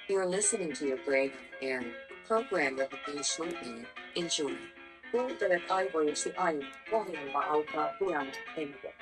You're listening to your brain on air. Program will begin shortly. Enjoy. Kuuntelet aivoisi aina. Ohjelma alkaa pian. Enkä.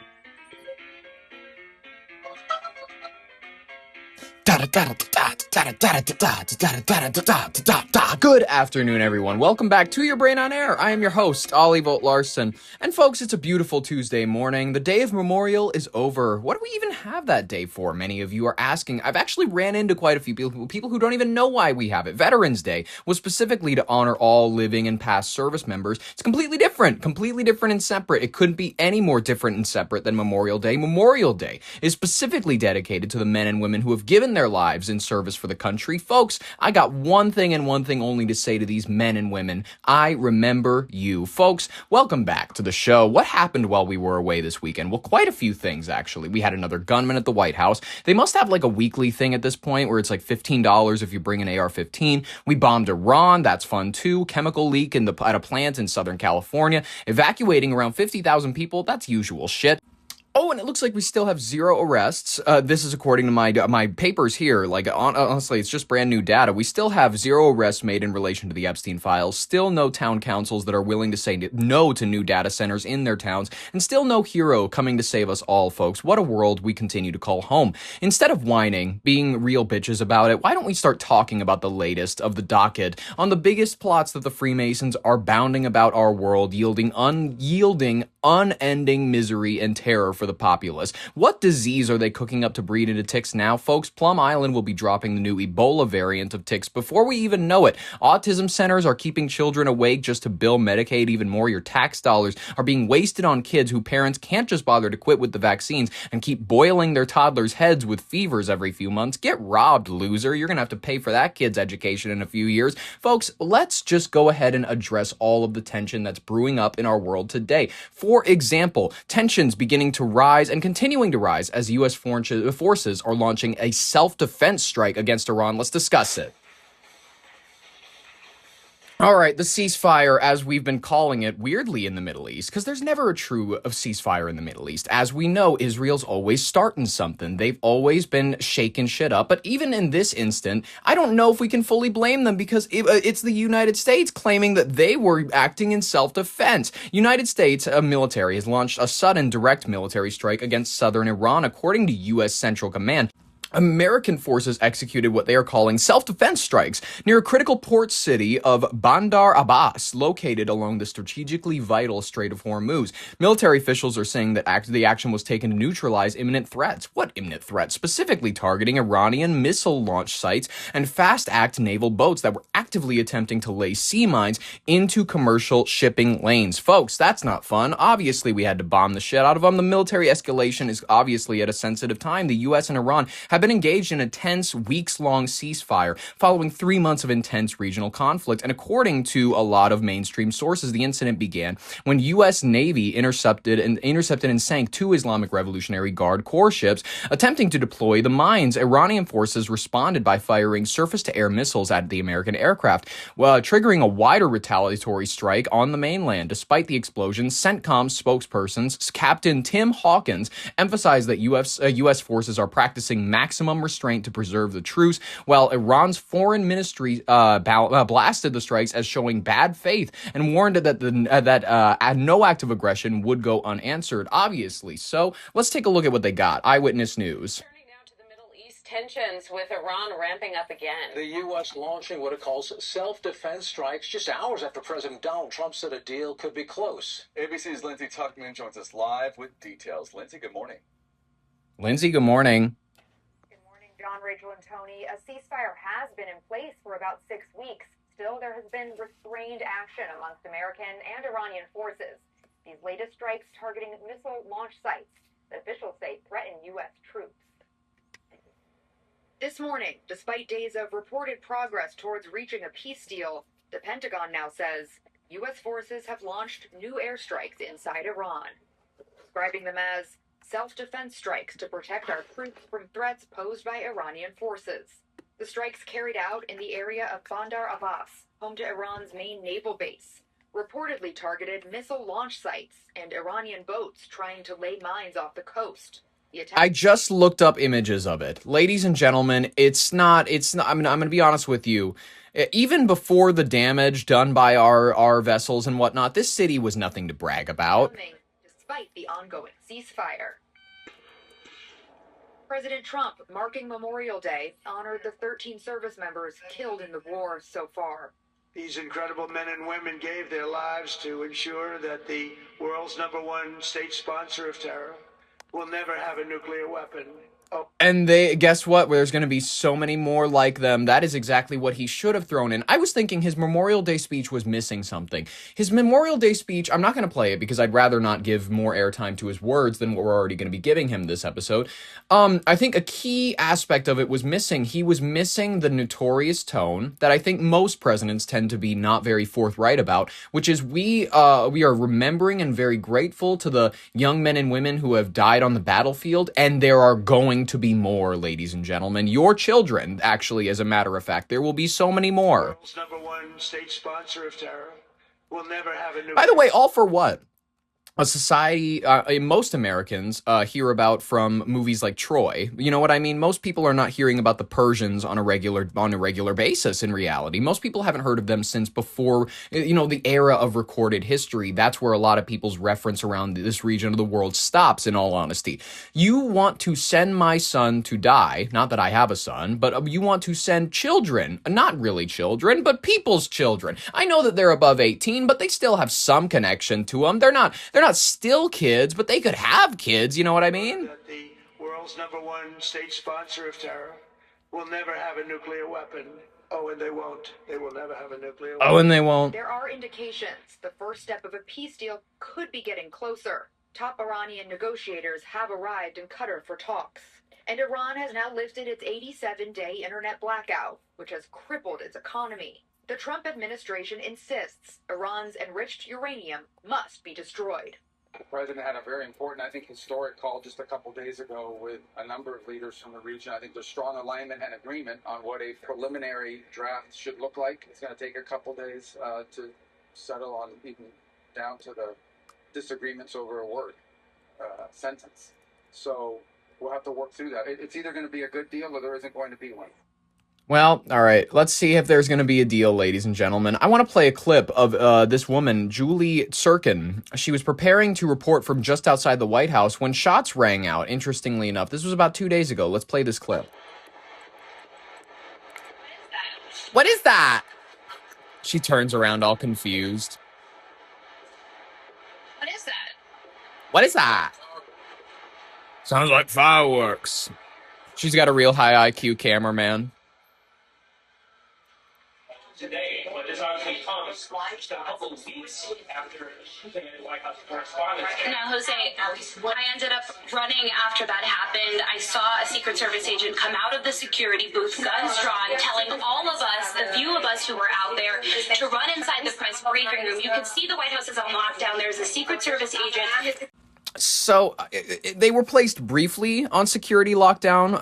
Good afternoon, everyone. Welcome back to Your Brain on Air. I am your host, Ollie Volt Larson. And folks, it's a beautiful Tuesday morning. The day of Memorial is over. What do we even have that day for? Many of you are asking. I've actually ran into quite a few people who don't even know why we have it. Veterans Day was specifically to honor all living and past service members. It's completely different and separate. It couldn't be any more different and separate than Memorial Day. Memorial Day is specifically dedicated to the men and women who have given their lives in service for the country. Folks, I got one thing and one thing only to say to these men and women. I remember you. Folks, welcome back to the show. What happened while we were away this weekend? Well, quite a few things, actually. We had another gunman at the White House. They must have like a weekly thing at this point where it's like $15 if you bring an AR-15. We bombed Iran. That's fun, too. Chemical leak at a plant in Southern California. Evacuating around 50,000 people. That's usual shit. Oh, and it looks like we still have 0 arrests. This is according to my papers here. Like, honestly, it's just brand new data. We still have 0 arrests made in relation to the Epstein files. Still no town councils that are willing to say no to new data centers in their towns. And still no hero coming to save us all, folks. What a world we continue to call home. Instead of whining, being real bitches about it, why don't we start talking about the latest of the docket on the biggest plots that the Freemasons are bounding about our world, yielding unending misery and terror for the populace. What disease are they cooking up to breed into ticks now, folks? Plum Island will be dropping the new Ebola variant of ticks before we even know it. Autism centers are keeping children awake just to bill Medicaid even more. Your tax dollars are being wasted on kids who parents can't just bother to quit with the vaccines and keep boiling their toddlers' heads with fevers every few months. Get robbed, loser. You're going to have to pay for that kid's education in a few years. Folks, let's just go ahead and address all of the tension that's brewing up in our world today. For example, tensions beginning to rise and continuing to rise as U.S. forces are launching a self-defense strike against Iran. Let's discuss it. All right, the ceasefire, as we've been calling it weirdly in the Middle East, because there's never a true ceasefire in the Middle East. As we know, Israel's always starting something. They've always been shaking shit up. But even in this instant, I don't know if we can fully blame them because it's the United States claiming that they were acting in self-defense. United States military has launched a sudden direct military strike against southern Iran, according to U.S. Central Command. American forces executed what they are calling self-defense strikes near a critical port city of Bandar Abbas, located along the strategically vital Strait of Hormuz. Military officials are saying that the action was taken to neutralize imminent threats. What imminent threats? Specifically targeting Iranian missile launch sites and fast-act naval boats that were actively attempting to lay sea mines into commercial shipping lanes. Folks, that's not fun. Obviously, we had to bomb the shit out of them. The military escalation is obviously at a sensitive time. The U.S. and Iran have been engaged in a tense, weeks-long ceasefire following 3 months of intense regional conflict. And according to a lot of mainstream sources, the incident began when U.S. Navy intercepted and sank 2 Islamic Revolutionary Guard Corps ships attempting to deploy the mines. Iranian forces responded by firing surface-to-air missiles at the American aircraft, triggering a wider retaliatory strike on the mainland. Despite the explosions, CENTCOM spokespersons Captain Tim Hawkins emphasized that U.S. forces are practicing maximum restraint to preserve the truce, while Iran's foreign ministry blasted the strikes as showing bad faith and warned that no act of aggression would go unanswered, obviously. So let's take a look at what they got. Eyewitness News. Turning now to the Middle East, tensions with Iran ramping up again. The U.S. launching what it calls self-defense strikes just hours after President Donald Trump said a deal could be close. ABC's Lindsay Tuckman joins us live with details. Lindsay, good morning. Lindsay, good morning. John, Rachel, and Tony, a ceasefire has been in place for about 6 weeks. Still, there has been restrained action amongst American and Iranian forces. These latest strikes targeting missile launch sites that officials say threaten U.S. troops. This morning, despite days of reported progress towards reaching a peace deal, the Pentagon now says U.S. forces have launched new airstrikes inside Iran, describing them as self-defense strikes to protect our troops from threats posed by Iranian forces. The strikes carried out in the area of Bandar Abbas, home to Iran's main naval base, reportedly targeted missile launch sites and Iranian boats trying to lay mines off the coast. I just looked up images of it. Ladies and gentlemen, it's not, I mean, I'm going to be honest with you. Even before the damage done by our vessels and whatnot, this city was nothing to brag about. Despite the ongoing ceasefire. President Trump, marking Memorial Day, honored the 13 service members killed in the war so far. These incredible men and women gave their lives to ensure that the world's #1 state sponsor of terror will never have a nuclear weapon. Oh. And guess what? There's going to be so many more like them. That is exactly what he should have thrown in. I was thinking his Memorial Day speech was missing something. His Memorial Day speech, I'm not going to play it because I'd rather not give more airtime to his words than what we're already going to be giving him this episode. I think a key aspect of it was missing. He was missing the notorious tone that I think most presidents tend to be not very forthright about, which is we are remembering and very grateful to the young men and women who have died on the battlefield, and there are going to be more, ladies and gentlemen. Your children, actually, as a matter of fact, there will be so many more. World's #1 state sponsor of terror will never have a nuclear. By the way, all for what? A society most Americans hear about from movies like Troy. You know what I mean? Most people are not hearing about the Persians on a regular basis in reality. Most people haven't heard of them since before, the era of recorded history. That's where a lot of people's reference around this region of the world stops, in all honesty. You want to send my son to die, not that I have a son, but you want to send children, not really children, but people's children. I know that they're above 18, but they still have some connection to them. They're not still kids, but they could have kids, you know what I mean? That the world's #1 state sponsor of terror will never have a nuclear weapon. Oh, and they won't. They will never have a nuclear weapon. Oh, and they won't. There are indications the first step of a peace deal could be getting closer. Top Iranian negotiators have arrived in Qatar for talks. And Iran has now lifted its 87-day internet blackout, which has crippled its economy. The Trump administration insists Iran's enriched uranium must be destroyed. The president had a very important, I think, historic call just a couple days ago with a number of leaders from the region. I think there's strong alignment and agreement on what a preliminary draft should look like. It's going to take a couple days to settle on even down to the disagreements over a word sentence. So we'll have to work through that. It's either going to be a good deal or there isn't going to be one. Well, all right. Let's see if there's going to be a deal, ladies and gentlemen. I want to play a clip of this woman, Julie Sirkin. She was preparing to report from just outside the White House when shots rang out, interestingly enough. This was about 2 days ago. Let's play this clip. What is that? She turns around all confused. What is that? What is that? Sounds like fireworks. She's got a real high IQ cameraman. Today, but this obviously comes just a couple of weeks after shooting at the White House correspondence. Now, Jose, I ended up running after that happened. I saw a Secret Service agent come out of the security booth, guns drawn, telling all of us, the few of us who were out there, to run inside the press briefing room. You can see the White House is on lockdown. There's a Secret Service agent. So they were placed briefly on security lockdown.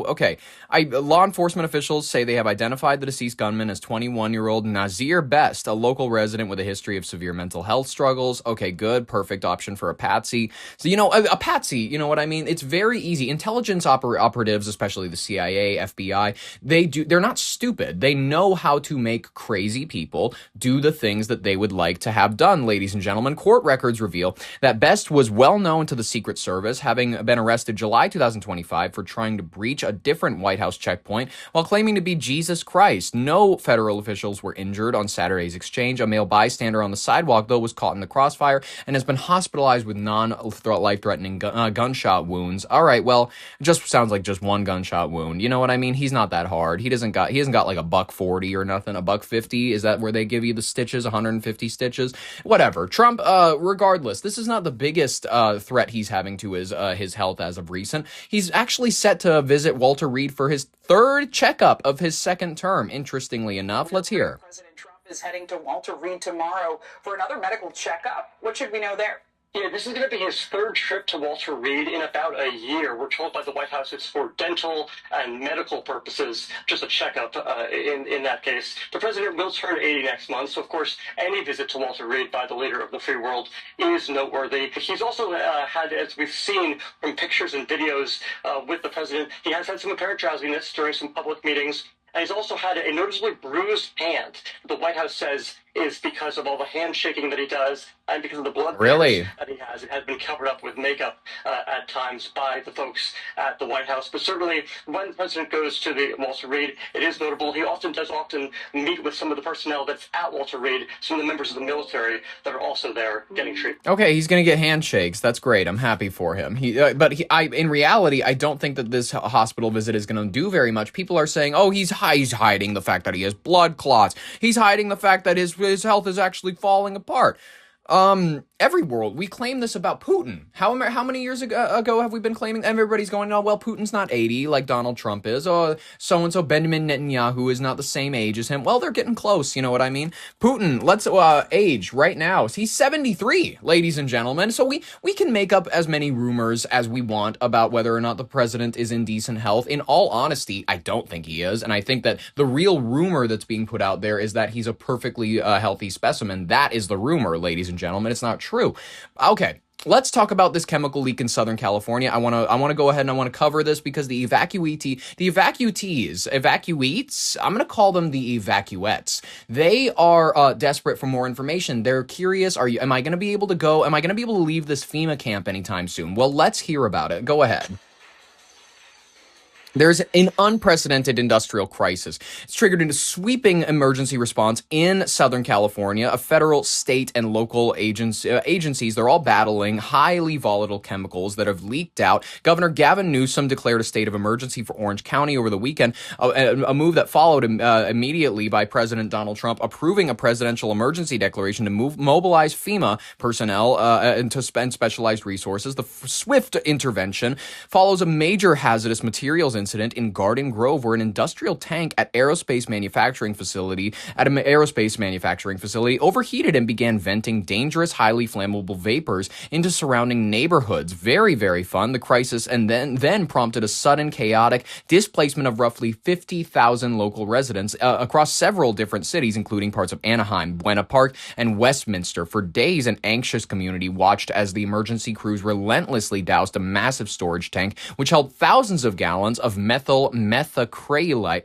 Okay. Law enforcement officials say they have identified the deceased gunman as 21-year-old Nazir Best, a local resident with a history of severe mental health struggles. Okay, good. Perfect option for a patsy. So, a patsy, you know what I mean? It's very easy. Intelligence operatives, especially the CIA, FBI, they're not stupid. They know how to make crazy people do the things that they would like to have done, ladies and gentlemen. Court records reveal that Best was well known to the Secret Service, having been arrested July 2025 for trying to breach a different White House checkpoint while claiming to be Jesus Christ. No federal officials were injured on Saturday's exchange. A male bystander on the sidewalk, though, was caught in the crossfire and has been hospitalized with non-life-threatening gunshot wounds. All right, well, it just sounds like just one gunshot wound. You know what I mean? He's not that hard. He hasn't got like a $140 or nothing. A $150? Is that where they give you the stitches? 150 stitches? Whatever. Trump, regardless, this is not the biggest threat he's having to his health as of recent. He's actually set to visit Walter Reed for his third checkup of his second term, interestingly enough. Let's hear. President Trump is heading to Walter Reed tomorrow for another medical checkup. What should we know there? Yeah, this is going to be his third trip to Walter Reed in about a year. We're told by the White House it's for dental and medical purposes, just a checkup in that case. The president will turn 80 next month, so of course any visit to Walter Reed by the leader of the free world is noteworthy. He's also had, as we've seen from pictures and videos with the president, he has had some apparent drowsiness during some public meetings. And he's also had a noticeably bruised hand. The White House says is because of all the handshaking that he does and because of the blood that he has. It has been covered up with makeup at times by the folks at the White House. But certainly when the president goes to the Walter Reed, it is notable. He does often meet with some of the personnel that's at Walter Reed, some of the members of the military that are also there getting treatment. Okay, he's going to get handshakes. That's great. I'm happy for him. In reality, I don't think that this hospital visit is going to do very much. People are saying, oh, he's hiding the fact that he has blood clots. He's hiding the fact that his health is actually falling apart. Every world, we claim this about Putin. How many years ago have we been claiming? Everybody's going, oh, well, Putin's not 80 like Donald Trump is. Oh, so-and-so Benjamin Netanyahu is not the same age as him. Well, they're getting close, you know what I mean? Putin, let's age right now. He's 73, ladies and gentlemen. So we can make up as many rumors as we want about whether or not the president is in decent health. In all honesty, I don't think he is. And I think that the real rumor that's being put out there is that he's a perfectly healthy specimen. That is the rumor, ladies and gentlemen. It's not true. Okay, let's talk about this chemical leak in Southern California. I want to go ahead and I want to cover this because the evacuees, I'm going to call them the evacuettes. They are desperate for more information. They're curious. Am I going to be able to go? Am I going to be able to leave this FEMA camp anytime soon? Well, let's hear about it. Go ahead. There's an unprecedented industrial crisis. It's triggered into sweeping emergency response in Southern California. A federal, state, and local agencies, they're all battling highly volatile chemicals that have leaked out. Governor Gavin Newsom declared a state of emergency for Orange County over the weekend, a move that followed immediately by President Donald Trump approving a presidential emergency declaration to mobilize FEMA personnel and to spend specialized resources. The swift intervention follows a major hazardous materials incident in Garden Grove, where an industrial tank at an aerospace manufacturing facility overheated and began venting dangerous, highly flammable vapors into surrounding neighborhoods. Very, very fun. The crisis and then prompted a sudden chaotic displacement of roughly 50,000 local residents across several different cities, including parts of Anaheim, Buena Park, and Westminster. For days, an anxious community watched as the emergency crews relentlessly doused a massive storage tank, which held thousands of gallons of methyl methacrylate,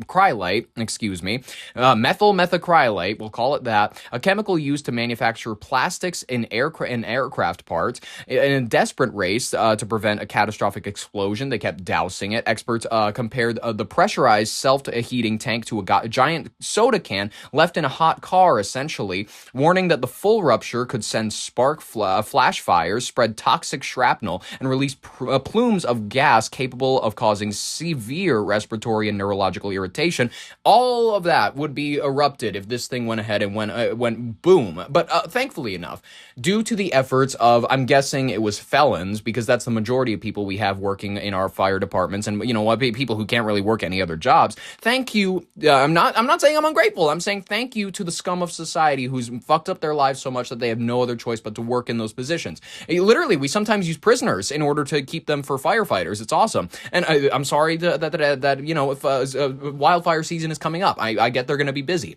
we'll call it that, a chemical used to manufacture plastics in aircraft parts. In a desperate race to prevent a catastrophic explosion, they kept dousing it. Experts compared the pressurized self-heating tank to a giant soda can left in a hot car, essentially, warning that the full rupture could send flash fires, spread toxic shrapnel, and release plumes of gas capable of causing severe respiratory and neurological irritation. All of that would be erupted if this thing went ahead and went boom. But thankfully enough, due to the efforts of, I'm guessing it was felons, because that's the majority of people we have working in our fire departments, and you know what, people who can't really work any other jobs. Thank you. I'm not saying I'm ungrateful. I'm saying thank you to the scum of society who's fucked up their lives so much that they have no other choice but to work in those positions. Literally, we sometimes use prisoners in order to keep them for firefighters. It's awesome. And I'm sorry that you know, if wildfire season is coming up, I get they're going to be busy.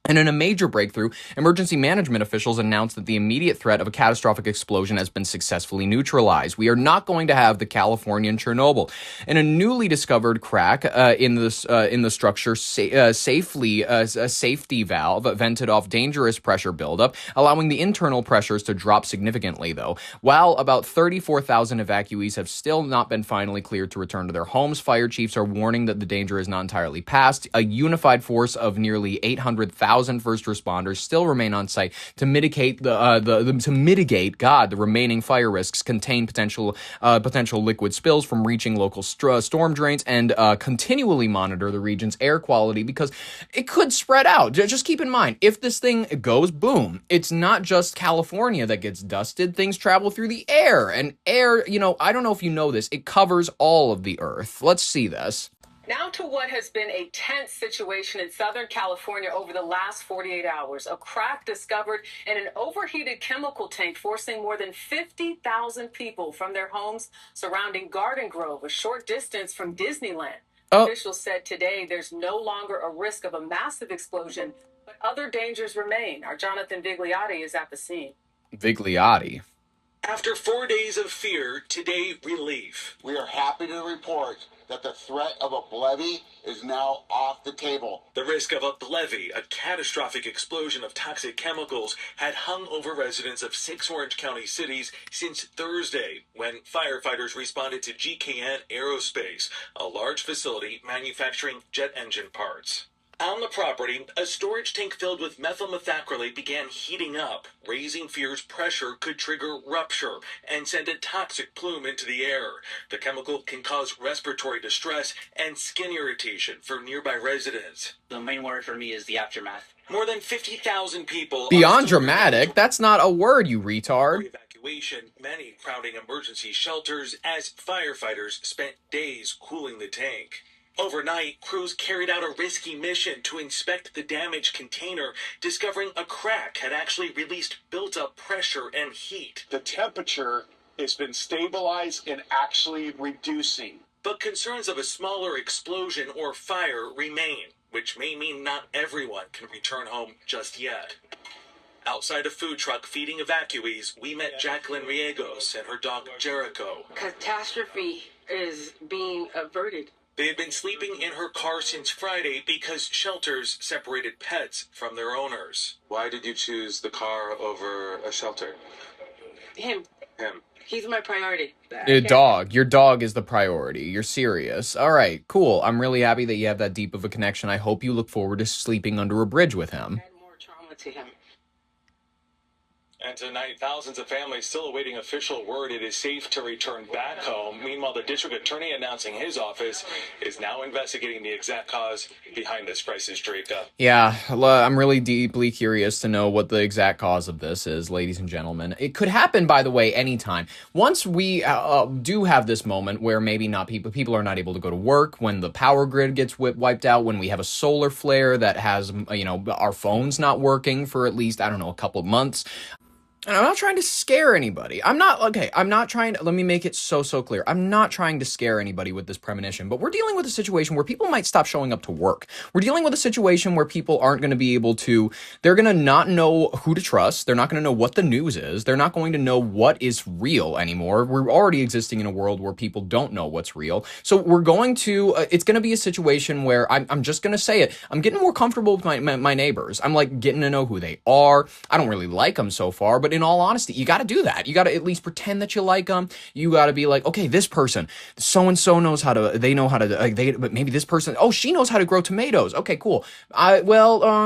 And in a major breakthrough, emergency management officials announced that the immediate threat of a catastrophic explosion has been successfully neutralized. We are not going to have the Californian Chernobyl. In a newly discovered crack in the structure, a safety valve vented off dangerous pressure buildup, allowing the internal pressures to drop significantly, though. While about 34,000 evacuees have still not been finally cleared to return to their homes, fire chiefs are warning that the danger is not entirely past. A unified force of nearly 800,000 first responders still remain on site to mitigate the remaining fire risks, contain potential liquid spills from reaching local storm drains, and continually monitor the region's air quality because it could spread out. Just keep in mind, if this thing goes boom, it's not just California that gets dusted. Things travel through the air, and air, you know, I don't know if you know this, it covers all of the earth. Let's see this. Now to what has been a tense situation in Southern California over the last 48 hours. A crack discovered in an overheated chemical tank, forcing more than 50,000 people from their homes surrounding Garden Grove, a short distance from Disneyland. Officials said today there's no longer a risk of a massive explosion, but other dangers remain. Our Jonathan Vigliotti is at the scene. Vigliotti. After 4 days of fear, today relief. We are happy to report that the threat of a levee is now off the table. The risk of a levee, a catastrophic explosion of toxic chemicals, had hung over residents of 6 Orange County cities since Thursday, when firefighters responded to GKN Aerospace, a large facility manufacturing jet engine parts. On the property, a storage tank filled with methyl methacrylate began heating up, raising fears pressure could trigger rupture and send a toxic plume into the air. The chemical can cause respiratory distress and skin irritation for nearby residents. The main word for me is the aftermath. More than 50,000 people... Beyond dramatic, that's not a word, you retard. Evacuation, many crowding emergency shelters as firefighters spent days cooling the tank. Overnight, crews carried out a risky mission to inspect the damaged container, discovering a crack had actually released built-up pressure and heat. The temperature has been stabilized and actually reducing. But concerns of a smaller explosion or fire remain, which may mean not everyone can return home just yet. Outside a food truck feeding evacuees, we met Jacqueline Riegos and her dog Jericho. Catastrophe is being averted. They had been sleeping in her car since Friday because shelters separated pets from their owners. Why did you choose the car over a shelter? Him. Him. He's my priority. Your dog. Your dog is the priority. You're serious. All right, cool. I'm really happy that you have that deep of a connection. I hope you look forward to sleeping under a bridge with him. Add more trauma to him. And tonight, thousands of families still awaiting official word it is safe to return back home. Meanwhile, the district attorney announcing his office is now investigating the exact cause behind this crisis, Drika. Yeah, I'm really deeply curious to know what the exact cause of this is, ladies and gentlemen. It could happen, by the way, anytime. Once we do have this moment where maybe not people are not able to go to work, when the power grid gets wiped out, when we have a solar flare that has, our phones not working for at least, a couple of months. And I'm not trying to scare anybody. I'm not trying to, let me make it so clear. I'm not trying to scare anybody with this premonition, but we're dealing with a situation where people might stop showing up to work. We're dealing with a situation where people aren't going to be able to, they're going to not know who to trust. They're not going to know what the news is. They're not going to know what is real anymore. We're already existing in a world where people don't know what's real. So we're going to, it's going to be a situation where I'm just going to say it. I'm getting more comfortable with my neighbors. I'm like getting to know who they are. I don't really like them so far, but in all honesty, you got to do that. You got to at least pretend that you like them. You got to be like, okay, this person, so-and-so knows how to, but maybe this person, she knows how to grow tomatoes. Okay, cool.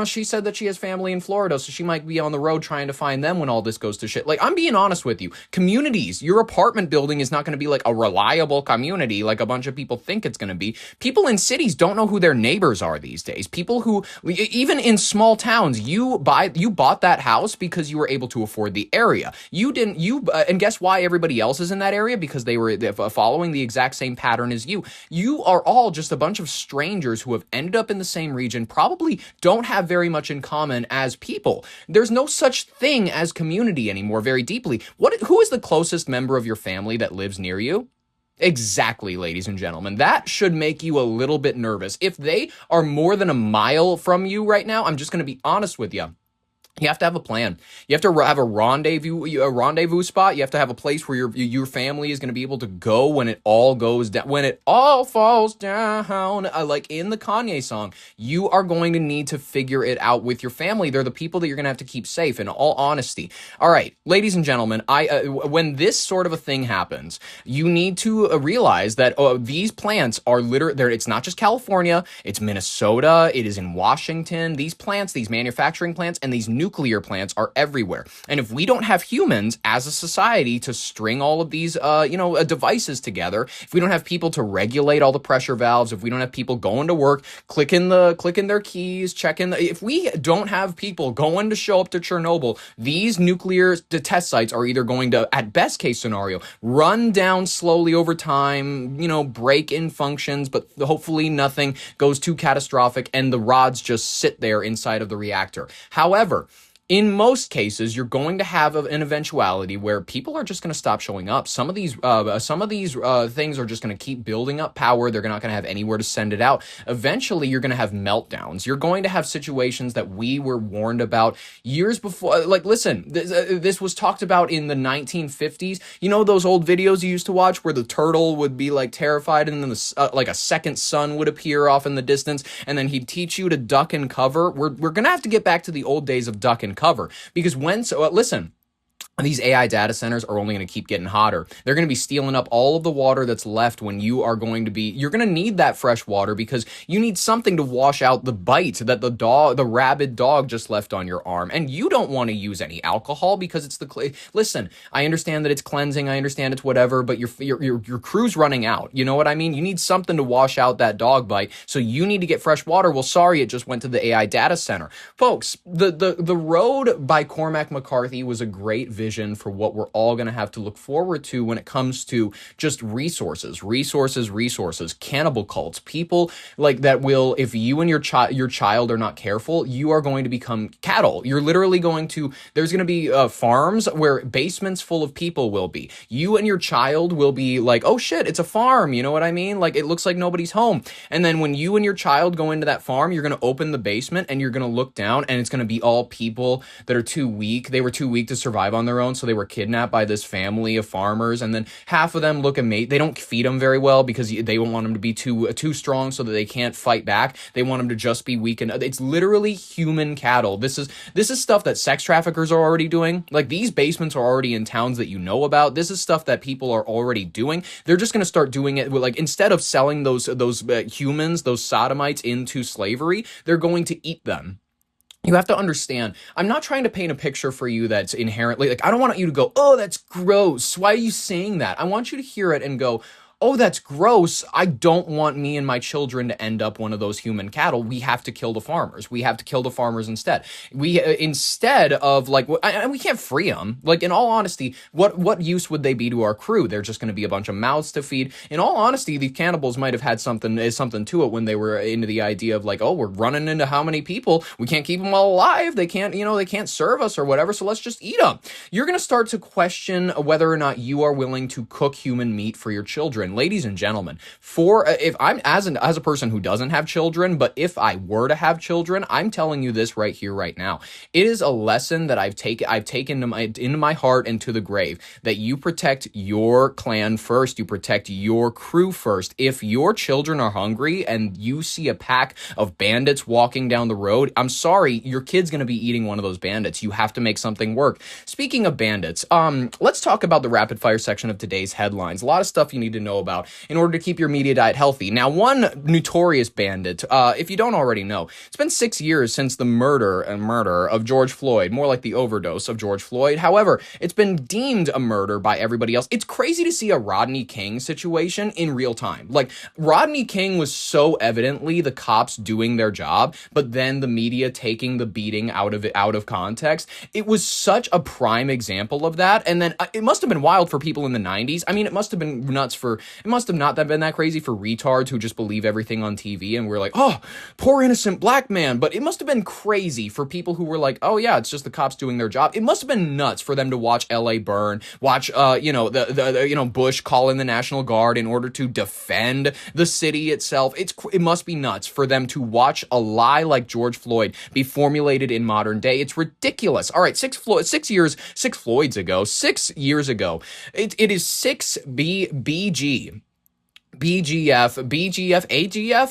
She said that she has family in Florida, so she might be on the road trying to find them when all this goes to shit. Like, I'm being honest with you. Communities, your apartment building is not going to be like a reliable community like a bunch of people think it's going to be. People in cities don't know who their neighbors are these days. People who, even in small towns, you bought that house because you were able to afford the area. And guess why everybody else is in that area? Because they were following the exact same pattern as you. You are all just a bunch of strangers who have ended up in the same region, probably don't have very much in common as people. There's no such thing as community anymore very deeply. Who is the closest member of your family that lives near you? Exactly, ladies and gentlemen. That should make you a little bit nervous. If they are more than a mile from you right now, I'm just going to be honest with you. You have to have a plan. You have to have a rendezvous spot. You have to have a place where your family is going to be able to go when it all goes down, when it all falls down. Like in the Kanye song, you are going to need to figure it out with your family. They're the people that you're going to have to keep safe, in all honesty. All right, ladies and gentlemen, when this sort of a thing happens, you need to realize that these plants are it's not just California, it's Minnesota, it is in Washington. These plants, these manufacturing plants, and these new nuclear plants are everywhere. And if we don't have humans as a society to string all of these, devices together, if we don't have people to regulate all the pressure valves, if we don't have people going to work, clicking their keys, if we don't have people going to show up to Chernobyl, these nuclear test sites are either going to, at best case scenario, run down slowly over time, break in functions, but hopefully nothing goes too catastrophic and the rods just sit there inside of the reactor. However, in most cases, you're going to have an eventuality where people are just going to stop showing up. Some of these things are just going to keep building up power. They're not going to have anywhere to send it out. Eventually, you're going to have meltdowns. You're going to have situations that we were warned about years before. Like, listen, this was talked about in the 1950s. You know those old videos you used to watch where the turtle would be like terrified and then a second sun would appear off in the distance and then he'd teach you to duck and cover? We're going to have to get back to the old days of duck and cover, because listen, these AI data centers are only going to keep getting hotter. They're going to be stealing up all of the water that's left when you're going to need that fresh water because you need something to wash out the bite that the rabid dog just left on your arm. And you don't want to use any alcohol because it's listen, I understand that it's cleansing. I understand it's whatever, but your crew's running out. You know what I mean? You need something to wash out that dog bite. So you need to get fresh water. Well, sorry, it just went to the AI data center. Folks, the Road by Cormac McCarthy was a great vision for what we're all going to have to look forward to when it comes to just resources, cannibal cults, people like that will, if you and your child are not careful, you are going to become cattle. You're literally there's going to be farms where basements full of people will be. You and your child will be like, oh shit, it's a farm. You know what I mean? Like, it looks like nobody's home. And then when you and your child go into that farm, you're going to open the basement and you're going to look down and it's going to be all people that are too weak. They were too weak to survive on their own. So they were kidnapped by this family of farmers, and then half of them look amazing. They don't feed them very well because they don't want them to be too strong so that they can't fight back. They want them to just be weak, and it's literally human cattle. This is stuff that sex traffickers are already doing. Like, these basements are already in towns that you know about. This is stuff that people are already doing. They're just going to start doing it with, like, instead of selling those humans, those sodomites into slavery, they're going to eat them. You have to understand, I'm not trying to paint a picture for you that's inherently, like, I don't want you to go, oh, that's gross. Why are you saying that? I want you to hear it and go, oh, that's gross. I don't want me and my children to end up one of those human cattle. We have to kill the farmers. We have to kill the farmers instead. Instead of, like, and we can't free them. Like, in all honesty, what use would they be to our crew? They're just going to be a bunch of mouths to feed. In all honesty, these cannibals might have had something to it when they were into the idea of, like, oh, we're running into how many people? We can't keep them all alive. They can't serve us or whatever, so let's just eat them. You're going to start to question whether or not you are willing to cook human meat for your children. Ladies and gentlemen, if I'm as a person who doesn't have children, but if I were to have children, I'm telling you this right here, right now. It is a lesson that I've taken into my heart and to the grave, that you protect your clan first, you protect your crew first. If your children are hungry and you see a pack of bandits walking down the road, I'm sorry, your kid's going to be eating one of those bandits. You have to make something work. Speaking of bandits, let's talk about the rapid fire section of today's headlines. A lot of stuff you need to know about in order to keep your media diet healthy. Now, one notorious bandit, if you don't already know, it's been 6 years since the murder of George Floyd, more like the overdose of George Floyd. However, it's been deemed a murder by everybody else. It's crazy to see a Rodney King situation in real time. Like, Rodney King was so evidently the cops doing their job, but then the media taking the beating out of context. It was such a prime example of that. And then it must have been wild for people in the 90s. I mean, it must have been nuts it must have not been that crazy for retards who just believe everything on TV and we're like, oh, poor innocent black man. But it must have been crazy for people who were like, oh yeah, it's just the cops doing their job. It must have been nuts for them to watch LA burn, watch, Bush call in the National Guard in order to defend the city itself. It must be nuts for them to watch a lie like George Floyd be formulated in modern day. It's ridiculous. All right, 6 years ago, it is 6 BG. AGF.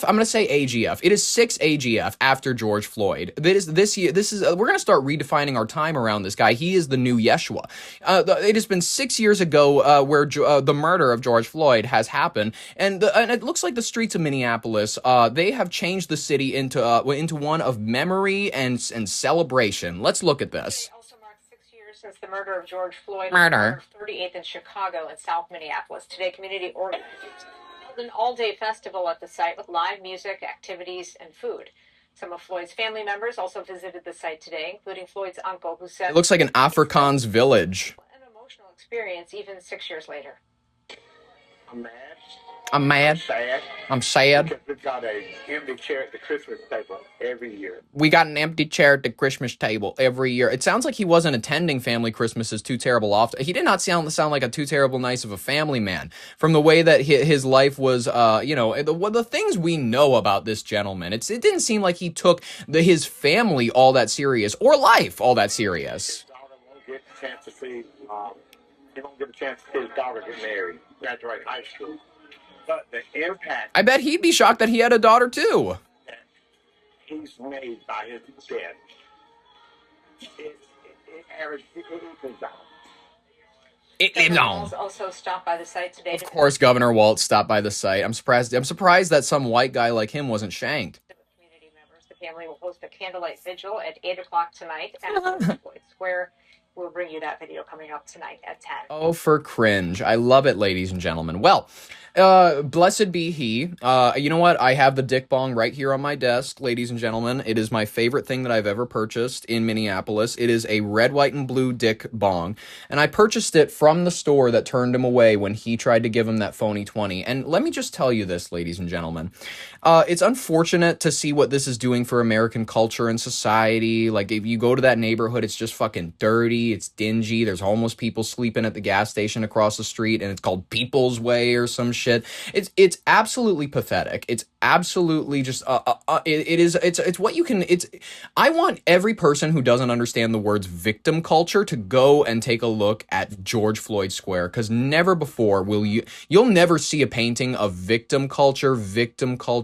I'm going to say AGF. It is 6 AGF after George Floyd. This year. We're going to start redefining our time around this guy. He is the new Yeshua. It has been 6 years ago where the murder of George Floyd has happened, and it looks like the streets of Minneapolis. They have changed the city into one of memory and celebration. Let's look at this. Since the murder of George Floyd, Murder. 38th in Chicago and South Minneapolis. Today, community organized an all-day festival at the site with live music, activities, and food. Some of Floyd's family members also visited the site today, including Floyd's uncle, who said It looks like an Afrikaans village. An emotional experience even 6 years later. I'm mad. I'm mad. Sad. I'm sad. Because we've got an empty chair at the Christmas table every year. We got an empty chair at the Christmas table every year. It sounds like he wasn't attending family Christmases too terrible often. He did not sound like a too terrible nice of a family man. From the way that his life was, the things we know about this gentleman, it didn't seem like he took his family all that serious or life all that serious. His daughter won't get a chance to see. He won't get a chance to see his daughter get married, graduate high school. But the impact I bet he'd be shocked that he had a daughter too. that he's made by his death, it lives on. It lives on. Walz also stopped by the site today. Of course, Governor Walz stopped by the site. I'm surprised that some white guy like him wasn't shanked. Community members, the family will host a candlelight vigil at 8 o'clock tonight at Floyd Square. We'll bring you that video coming up tonight at 10. Oh, for cringe. I love it, ladies and gentlemen. Well, blessed be he. You know what? I have the dick bong right here on my desk, ladies and gentlemen. It is my favorite thing that I've ever purchased in Minneapolis. It is a red, white, and blue dick bong. And I purchased it from the store that turned him away when he tried to give him that phony 20. And let me just tell you this, ladies and gentlemen. It's unfortunate to see what this is doing for American culture and society. Like, if you go to that neighborhood, it's just fucking dirty. It's dingy. There's homeless people sleeping at the gas station across the street, and it's called People's Way or some shit. It's absolutely pathetic. It's absolutely just it's what you can. I want every person who doesn't understand the words victim culture to go and take a look at George Floyd Square, because never before you'll never see a painting of victim culture.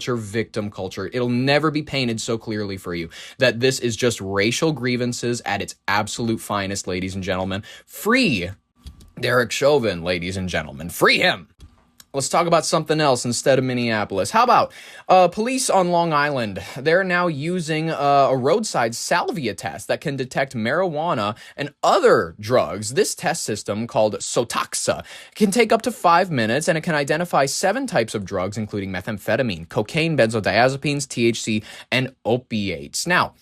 It'll never be painted so clearly for you that this is just racial grievances at its absolute finest, ladies and gentlemen. Free Derek Chauvin, ladies and gentlemen. Free him. Let's talk about something else instead of Minneapolis. How about police on Long Island? They're now using a roadside salvia test that can detect marijuana and other drugs. This test system, called Sotoxa, can take up to 5 minutes, and it can identify 7 types of drugs, including methamphetamine, cocaine, benzodiazepines, THC, and opiates. Now,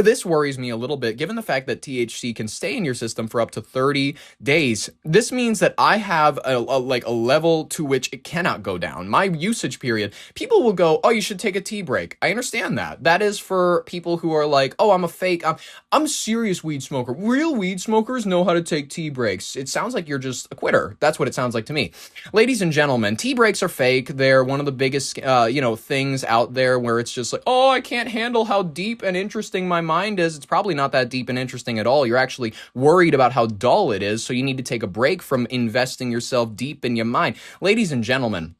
this worries me a little bit, given the fact that THC can stay in your system for up to 30 days. This means that I have a level to which it cannot go down. My usage period, people will go, oh, you should take a tea break. I understand that. That is for people who are like, oh, I'm a serious weed smoker. Real weed smokers know how to take tea breaks. It sounds like you're just a quitter. That's what it sounds like to me. Ladies and gentlemen, tea breaks are fake. They're one of the biggest, things out there where it's just like, oh, I can't handle how deep and interesting my mind is. It's probably not that deep and interesting at all. You're actually worried about how dull it is, so you need to take a break from investing yourself deep in your mind. Ladies and gentlemen,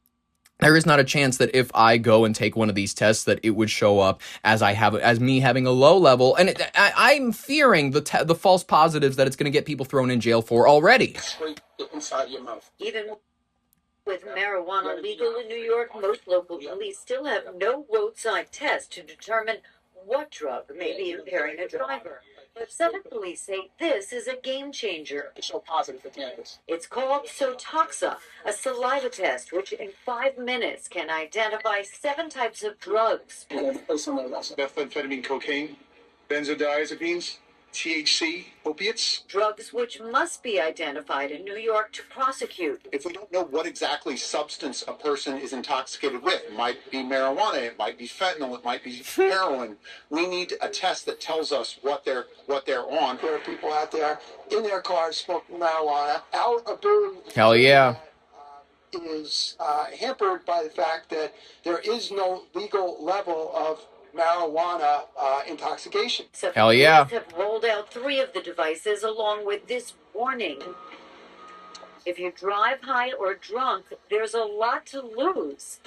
there is not a chance that if I go and take one of these tests that it would show up as me having a low level, and I'm fearing the false positives that it's going to get people thrown in jail for already. Straight inside your mouth. Even with marijuana legal in New York, most local police still have no roadside test to determine what drug may be impairing a driver. But Southern police say this is a game changer. It's so positive for cannabis. It's called Sotoxa, a saliva test which in 5 minutes can identify 7 types of drugs. Methamphetamine, cocaine, benzodiazepines, THC, opiates. Drugs which must be identified in New York to prosecute. If we don't know what exactly substance a person is intoxicated with, it might be marijuana, it might be fentanyl, it might be heroin. We need a test that tells us what they're on. There are people out there in their cars smoking marijuana. Our ability Hell yeah. is hampered by the fact that there is no legal level of marijuana intoxication. Hell yeah. Police have rolled out 3 of the devices along with this warning. If you drive high or drunk, there's a lot to lose.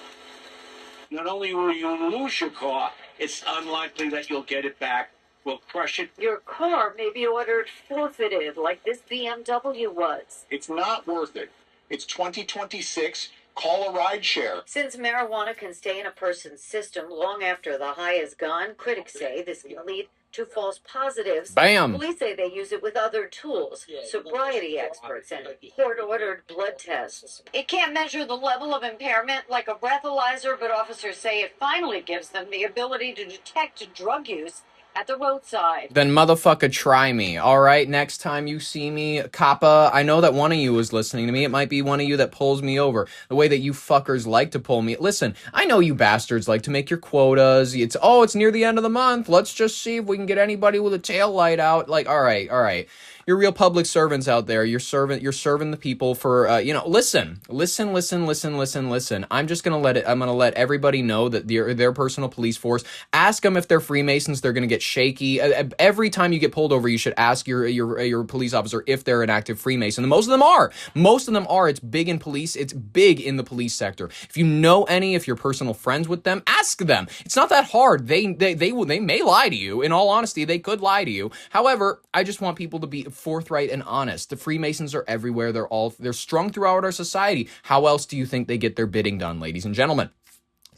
Not only will you lose your car, it's unlikely that you'll get it back. We'll crush it. Your car may be ordered forfeited, like this BMW was. It's not worth it. It's 2026. Call a ride share. Since marijuana can stay in a person's system long after the high is gone, critics say this can lead to false positives. Bam. Police say they use it with other tools, sobriety experts, and court-ordered blood tests. It can't measure the level of impairment like a breathalyzer, but officers say it finally gives them the ability to detect drug use at the roadside. Then motherfucker try me, alright? Next time you see me, Kappa, I know that one of you is listening to me. It might be one of you that pulls me over. The way that you fuckers like to pull me. Listen, I know you bastards like to make your quotas. It's near the end of the month. Let's just see if we can get anybody with a tail light out. Like, alright. You're real public servants out there. You're serving the people for, listen. I'm just gonna I'm gonna let everybody know that their personal police force, ask them if they're Freemasons, they're gonna get shaky. Every time you get pulled over, you should ask your police officer if they're an active Freemason. And most of them are. It's big in police. It's big in the police sector. If you know any, if you're personal friends with them, ask them. It's not that hard. They may lie to you. In all honesty, they could lie to you. However, I just want people to be forthright and honest. The Freemasons are everywhere. They're strung throughout our society. How else do you think they get their bidding done, ladies and gentlemen?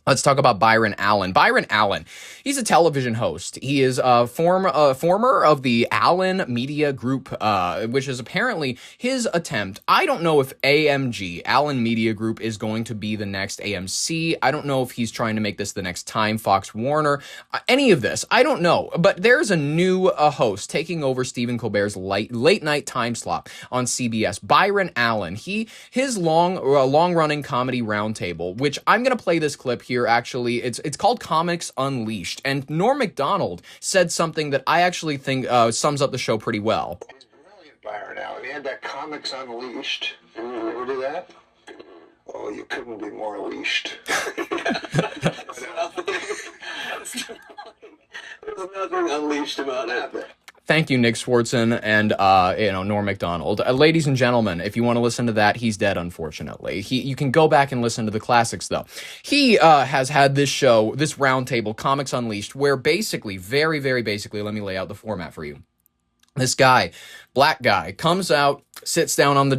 Let's talk about Byron Allen. Byron Allen, he's a television host. He is a former of the Allen Media Group, which is apparently his attempt. I don't know if AMG, Allen Media Group, is going to be the next AMC. I don't know if he's trying to make this the next Time, Fox, Warner, any of this. I don't know. But there's a new host taking over Stephen Colbert's late night time slot on CBS. Byron Allen. His long-running comedy roundtable, which I'm going to play this clip here. Actually, it's called Comics Unleashed, and Norm Macdonald said something that I actually think sums up the show pretty well. It's brilliant, Byron Allen. He had that Comics Unleashed. You ever do that? Oh, you couldn't be more unleashed. There's nothing unleashed about it. Thank you, Nick Swartzen and Norm Macdonald. Ladies and gentlemen, if you want to listen to that, he's dead, unfortunately. You can go back and listen to the classics, though. He has had this show, this roundtable, Comics Unleashed, where basically, very, very basically, let me lay out the format for you. This guy, black guy, comes out, sits down on the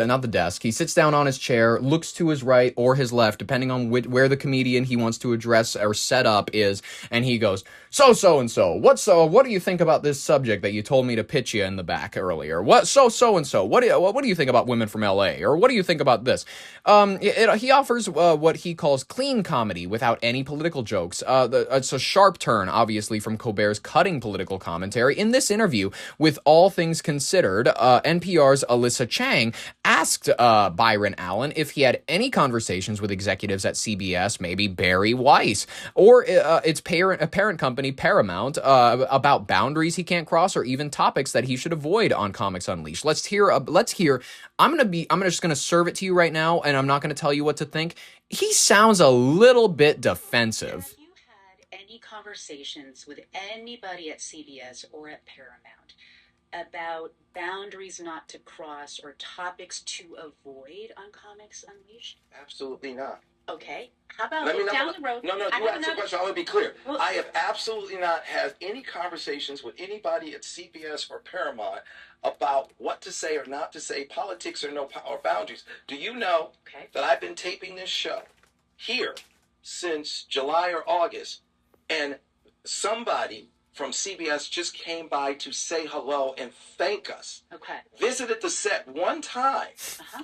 not the desk. He sits down on his chair, looks to his right or his left, depending on where the comedian he wants to address or set up is, and he goes, so and so. What do you think about this subject that you told me to pitch you in the back earlier? What and so? What do you think about women from LA? Or what do you think about this? He offers what he calls clean comedy without any political jokes. It's a sharp turn, obviously, from Colbert's cutting political commentary. In this interview, with All Things Considered, NPR's Alyssa Chang asked Byron Allen if he had any conversations with executives at CBS, maybe Barry Weiss, or its parent company Paramount, about boundaries he can't cross or even topics that he should avoid on Comics Unleashed. Let's hear. I'm just gonna serve it to you right now, and I'm not gonna tell you what to think. He sounds a little bit defensive. Have you had any conversations with anybody at CBS or at Paramount about boundaries not to cross or topics to avoid on Comics Unleashed? Absolutely not. Okay. How about down the road? No, you asked the question. I want to be clear. Well, I have absolutely not had any conversations with anybody at CBS or Paramount about what to say or not to say, politics or boundaries. Do you know that I've been taping this show here since July or August, and somebody from CBS just came by to say hello and thank us. Okay. Visited the set one time,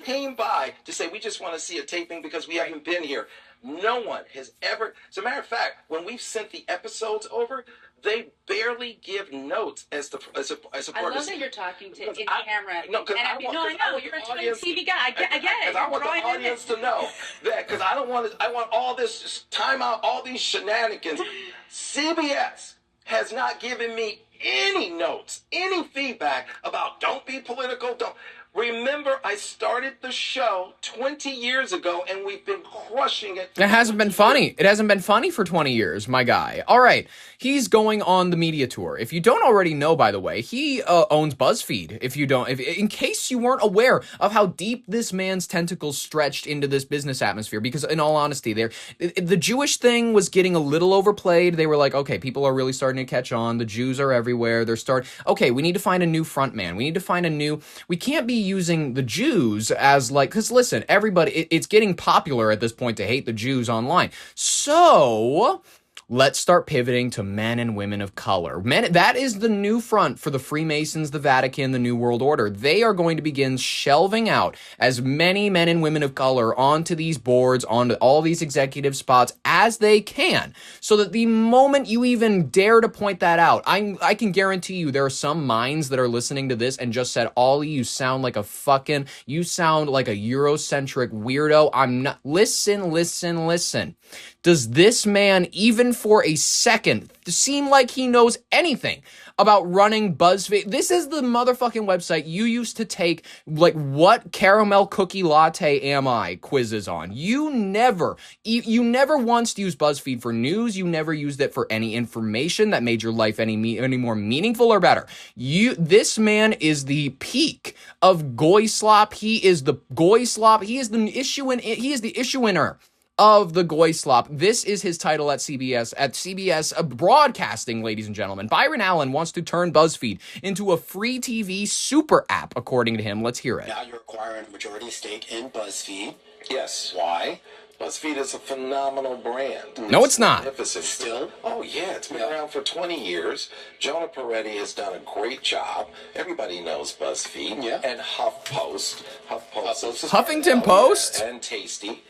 came by to say, we just want to see a taping because we haven't been here. No one has ever, as a matter of fact, when we've sent the episodes over, they barely give notes as part I love that you're talking to in camera. No, because I know you're a TV guy. I get it. Because I want the audience to know that. Because I want all this time out, all these shenanigans. CBS has not given me any notes, any feedback about don't be political, don't. Remember, I started the show 20 years ago, and we've been crushing it. It hasn't been funny. It hasn't been funny for 20 years, my guy. All right. He's going on the media tour. If you don't already know, by the way, he owns BuzzFeed. In case you weren't aware of how deep this man's tentacles stretched into this business atmosphere, because in all honesty, the Jewish thing was getting a little overplayed. They were like, okay, people are really starting to catch on. The Jews are everywhere. Okay, we need to find a new front man. We can't be using the Jews as because listen, everybody, it's getting popular at this point to hate the Jews online. So let's start pivoting to men and women of color. That is the new front for the Freemasons, the Vatican, the New World Order. They are going to begin shelving out as many men and women of color onto these boards, onto all these executive spots as they can, so that the moment you even dare to point that out, I can guarantee you there are some minds that are listening to this and just said, Ollie, you sound like a Eurocentric weirdo. I'm not. Listen. Does this man, even for a second, seem like he knows anything about running BuzzFeed? This is the motherfucking website you used to take, what caramel cookie latte am I quizzes on. You never once used BuzzFeed for news. You never used it for any information that made your life any more meaningful or better. This man is the peak of goy slop. He is the goy slop. He is the issuer of the goy slop. This is his title at CBS Broadcasting, ladies and gentlemen. Byron Allen wants to turn BuzzFeed into a free TV super app, according to him. Let's hear it. Now you're acquiring a majority stake in BuzzFeed. Yes. Why? BuzzFeed is a phenomenal brand. No, it's not. Magnificent. Still? Oh, yeah. It's been around for 20 years. Jonah Peretti has done a great job. Everybody knows BuzzFeed. Yeah. And HuffPost. Huffington Post? And Tasty.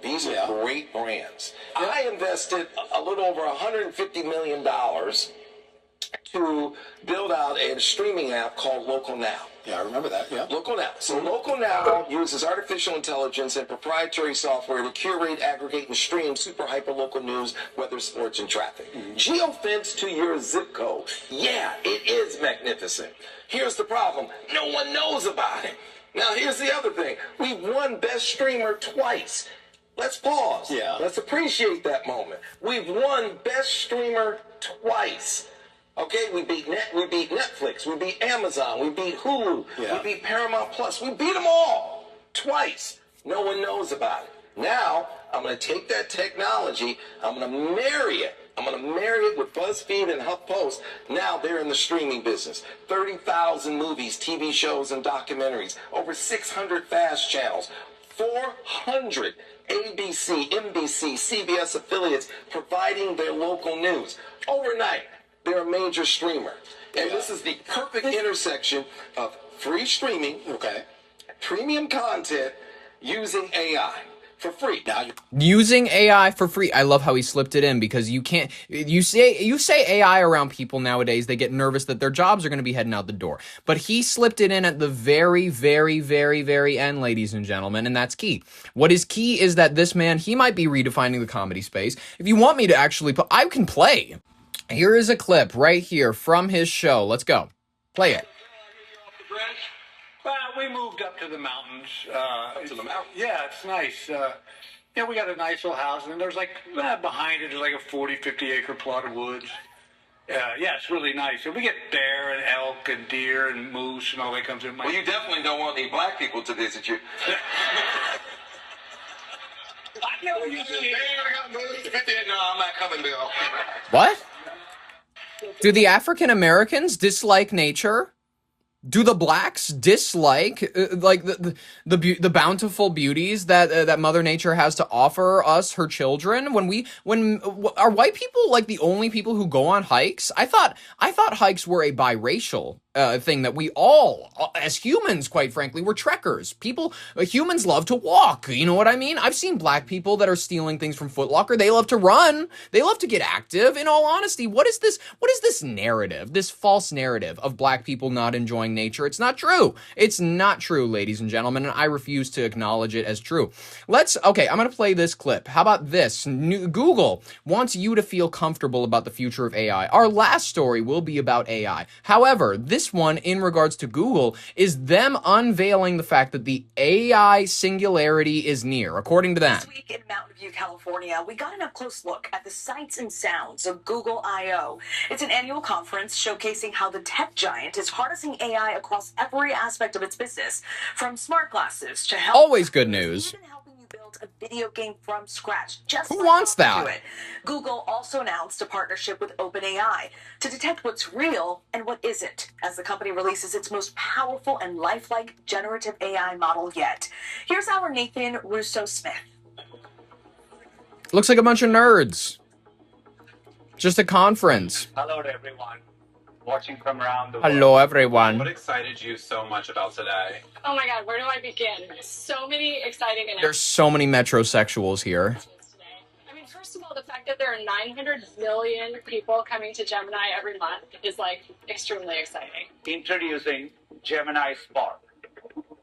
These are great brands. I invested a little over $150 million to build out a streaming app called Local Now. Yeah, I remember that, yeah. Local Now. So Local Now uses artificial intelligence and proprietary software to curate, aggregate, and stream super hyper-local news, weather, sports, and traffic. Geofence to your zip code. Yeah, it is magnificent. Here's the problem. No one knows about it. Now, here's the other thing. We won Best Streamer twice. Let's pause. Yeah. Let's appreciate that moment. We've won Best Streamer twice. Okay, we beat Netflix, we beat Amazon, we beat Hulu, we beat Paramount Plus. We beat them all twice. No one knows about it. Now, I'm going to take that technology, I'm going to marry it. I'm going to marry it with BuzzFeed and HuffPost. Now they're in the streaming business. 30,000 movies, TV shows, and documentaries. Over 600 fast channels. 400 ABC, NBC, CBS affiliates providing their local news. Overnight, they're a major streamer. And this is the perfect intersection of free streaming, premium content, using AI for free. Now using AI for free. I love how he slipped it in, because you say AI around people nowadays, they get nervous that their jobs are going to be heading out the door. But he slipped it in at the very, very, very, very end, ladies and gentlemen, and that's key. What is key is that this man, he might be redefining the comedy space. If you want me to actually I can play. Here is a clip right here from his show. Let's go. Play it. Well, we moved up to the mountains. Up to the mountains? Yeah, it's nice. We got a nice little house, and there's behind it, there's like a 40, 50 acre plot of woods. Yeah, it's really nice. And we get bear and elk and deer and moose and all that comes in. Well, you definitely don't want any black people to visit you. I know you see. No, I'm not coming, Bill. What? Do the African Americans dislike nature? Do the blacks dislike the bountiful beauties that Mother Nature has to offer us, her children? When are white people like the only people who go on hikes? I thought hikes were a biracial thing, that we all, as humans, quite frankly, we're trekkers. Humans love to walk. You know what I mean? I've seen black people that are stealing things from Foot Locker. They love to run. They love to get active. In all honesty, what is this narrative, this false narrative of black people not enjoying nature? It's not true. It's not true, ladies and gentlemen, and I refuse to acknowledge it as true. I'm going to play this clip. How about this? Google wants you to feel comfortable about the future of AI. Our last story will be about AI. However, this this one, in regards to Google, is them unveiling the fact that the AI singularity is near, according to them. This week in Mountain View, California, we got an up-close look at the sights and sounds of Google I/O. It's an annual conference showcasing how the tech giant is harnessing AI across every aspect of its business, from smart glasses to health. Always good news. A video game from scratch. Just Who wants that? Do it. Google also announced a partnership with OpenAI to detect what's real and what isn't, as the company releases its most powerful and lifelike generative AI model yet. Here's our Nathan Russo-Smith. Looks like a bunch of nerds. Just a conference. Hello to everyone watching from around the world. Hello, everyone. What excited you so much about today? Oh my God, where do I begin? So many exciting announcements. There's so many metrosexuals here. I mean, first of all, the fact that there are 900 million people coming to Gemini every month is like extremely exciting. Introducing Gemini Spark.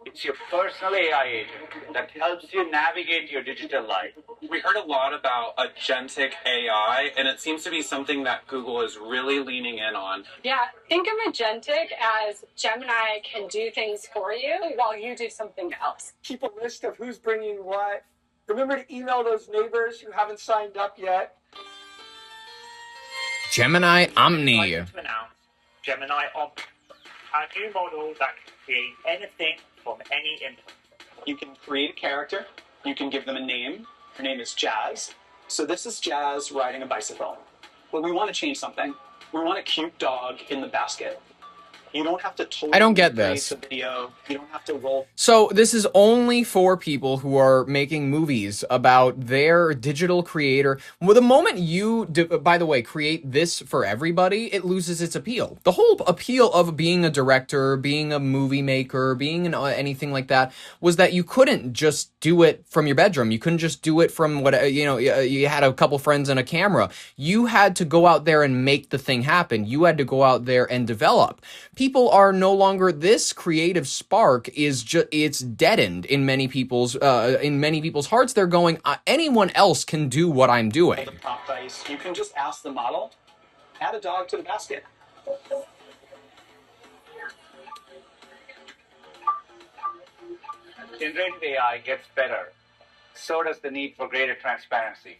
It's your personal AI agent that helps you navigate your digital life. We heard a lot about agentic AI, and it seems to be something that Google is really leaning in on. Yeah, think of agentic as Gemini can do things for you while you do something else. Keep a list of who's bringing what. Remember to email those neighbors who haven't signed up yet. Gemini Omni. To announce Gemini Omni, a new model that can create anything from any input. You can create a character. You can give them a name. Her name is Jazz. So this is Jazz riding a bicycle. Well, we want to change something. We want a cute dog in the basket. You don't have to totally I don't get recreate this. the video. You don't have to roll. So this is only for people who are making movies about their digital creator. Well, the moment you, by the way, create this for everybody, it loses its appeal. The whole appeal of being a director, being a movie maker, being anything like that was that you couldn't just do it from your bedroom. You couldn't just do it from what, you had a couple friends and a camera. You had to go out there and make the thing happen. You had to go out there and develop. People are no longer, this creative spark is just, it's deadened in many people's hearts. They're going, anyone else can do what I'm doing. The prompt dice. You can just ask the model, add a dog to the basket. Generative AI gets better. So does the need for greater transparency.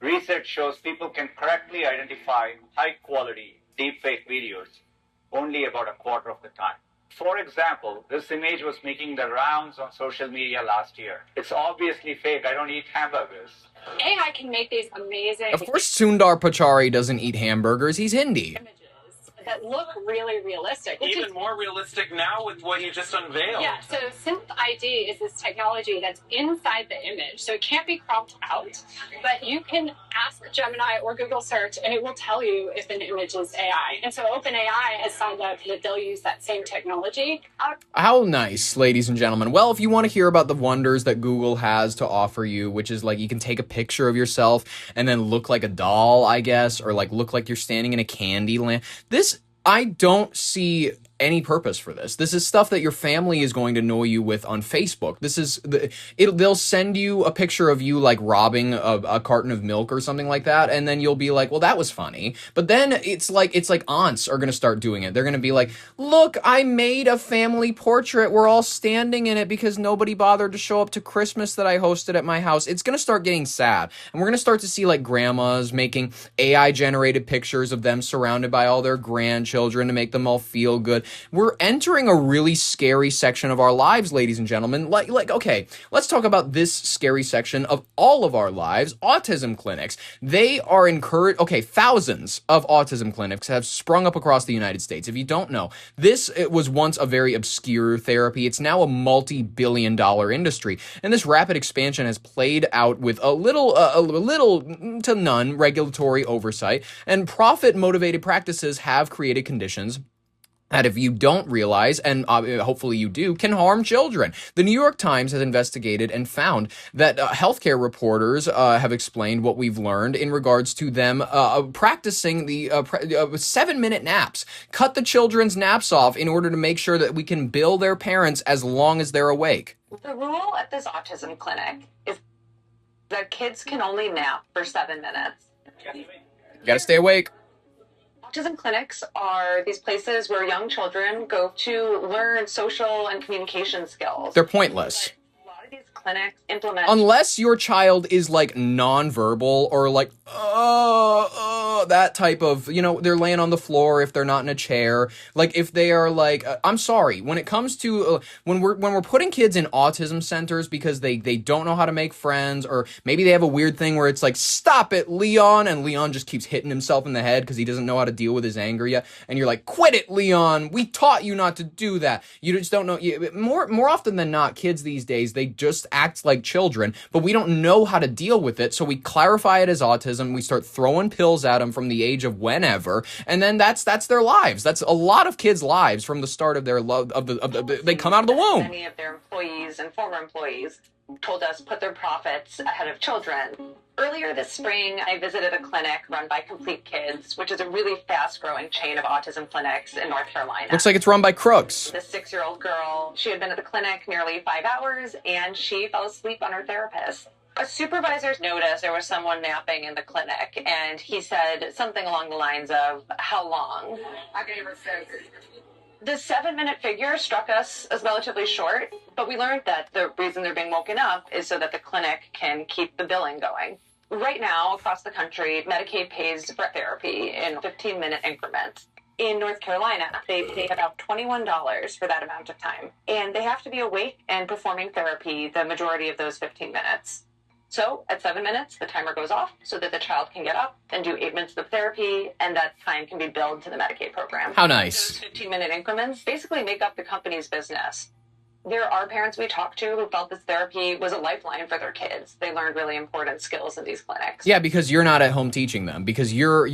Research shows people can correctly identify high-quality deepfake videos only about a quarter of the time. For example, this image was making the rounds on social media last year. It's obviously fake. I don't eat hamburgers. AI can make these amazing Of course, Sundar Pichai doesn't eat hamburgers. He's Hindi. images that look really realistic. Which Even is, more realistic now with what you just unveiled. yeah, so Synth ID is this technology that's inside the image, so it can't be cropped out, but you can ask Gemini or Google search and it will tell you if an image is AI. And so OpenAI has signed up that they'll use that same technology. How nice, ladies and gentlemen. Well, if you want to hear about the wonders that Google has to offer you, which is like you can take a picture of yourself and then look like a doll, I guess, or like look like you're standing in a candy land. I don't see any purpose for this. This is stuff that your family is going to know you with on Facebook. This is they'll send you a picture of you like robbing a carton of milk or something like that, and then you'll be like, well, that was funny. But then it's like aunts are going to start doing it. They're going to be like, look, I made a family portrait. We're all standing in it because nobody bothered to show up to Christmas that I hosted at my house. It's going to start getting sad. And we're going to start to see like grandmas making AI generated pictures of them surrounded by all their grandchildren to make them all feel good. We're entering a really scary section of our lives, ladies and gentlemen. Okay, let's talk about this scary section of all of our lives, autism clinics. They are encouraged. Okay, thousands of autism clinics have sprung up across the United States. If you don't know, it was once a very obscure therapy. It's now a multi-billion-dollar industry, and this rapid expansion has played out with a little to none regulatory oversight, and profit-motivated practices have created conditions that, if you don't realize, and hopefully you do, can harm children. The New York Times has investigated and found that healthcare reporters have explained what we've learned in regards to them practicing the 7-minute naps. Cut the children's naps off in order to make sure that we can bill their parents as long as they're awake. The rule at this autism clinic is that kids can only nap for 7 minutes. You gotta stay awake. Autism clinics are these places where young children go to learn social and communication skills. They're pointless. But a lot of these clinics implement... Unless your child is like nonverbal or like, that type of, you know, they're laying on the floor if they're not in a chair. Like if they are like, I'm sorry, when it comes to, when we're putting kids in autism centers because they don't know how to make friends, or maybe they have a weird thing where it's like, stop it, Leon, and Leon just keeps hitting himself in the head because he doesn't know how to deal with his anger yet. And you're like, quit it, Leon. We taught you not to do that. You just don't know. More often than not, kids these days, they just act like children, but we don't know how to deal with it. So we clarify it as autism. We start throwing pills at them from the age of whenever, and then that's their lives. That's a lot of kids' lives from the start of their love they come out of the womb. Many of their employees and former employees told us put their profits ahead of children. Earlier this spring, I visited a clinic run by Complete Kids, which is a really fast-growing chain of autism clinics in North Carolina. Looks like it's run by crooks. This 6-year-old girl, she had been at the clinic nearly 5 hours, and she fell asleep on her therapist. A supervisor noticed there was someone napping in the clinic, and he said something along the lines of, how long? I gave her 7. The 7-minute figure struck us as relatively short, but we learned that the reason they're being woken up is so that the clinic can keep the billing going. Right now, across the country, Medicaid pays for therapy in 15-minute increments. In North Carolina, they pay about $21 for that amount of time, and they have to be awake and performing therapy the majority of those 15 minutes. So at 7 minutes, the timer goes off so that the child can get up and do 8 minutes of therapy, and that time can be billed to the Medicaid program. How nice. Those 15-minute increments basically make up the company's business. There are parents we talked to who felt this therapy was a lifeline for their kids. They learned really important skills in these clinics. Yeah, because you're not at home teaching them. Because you're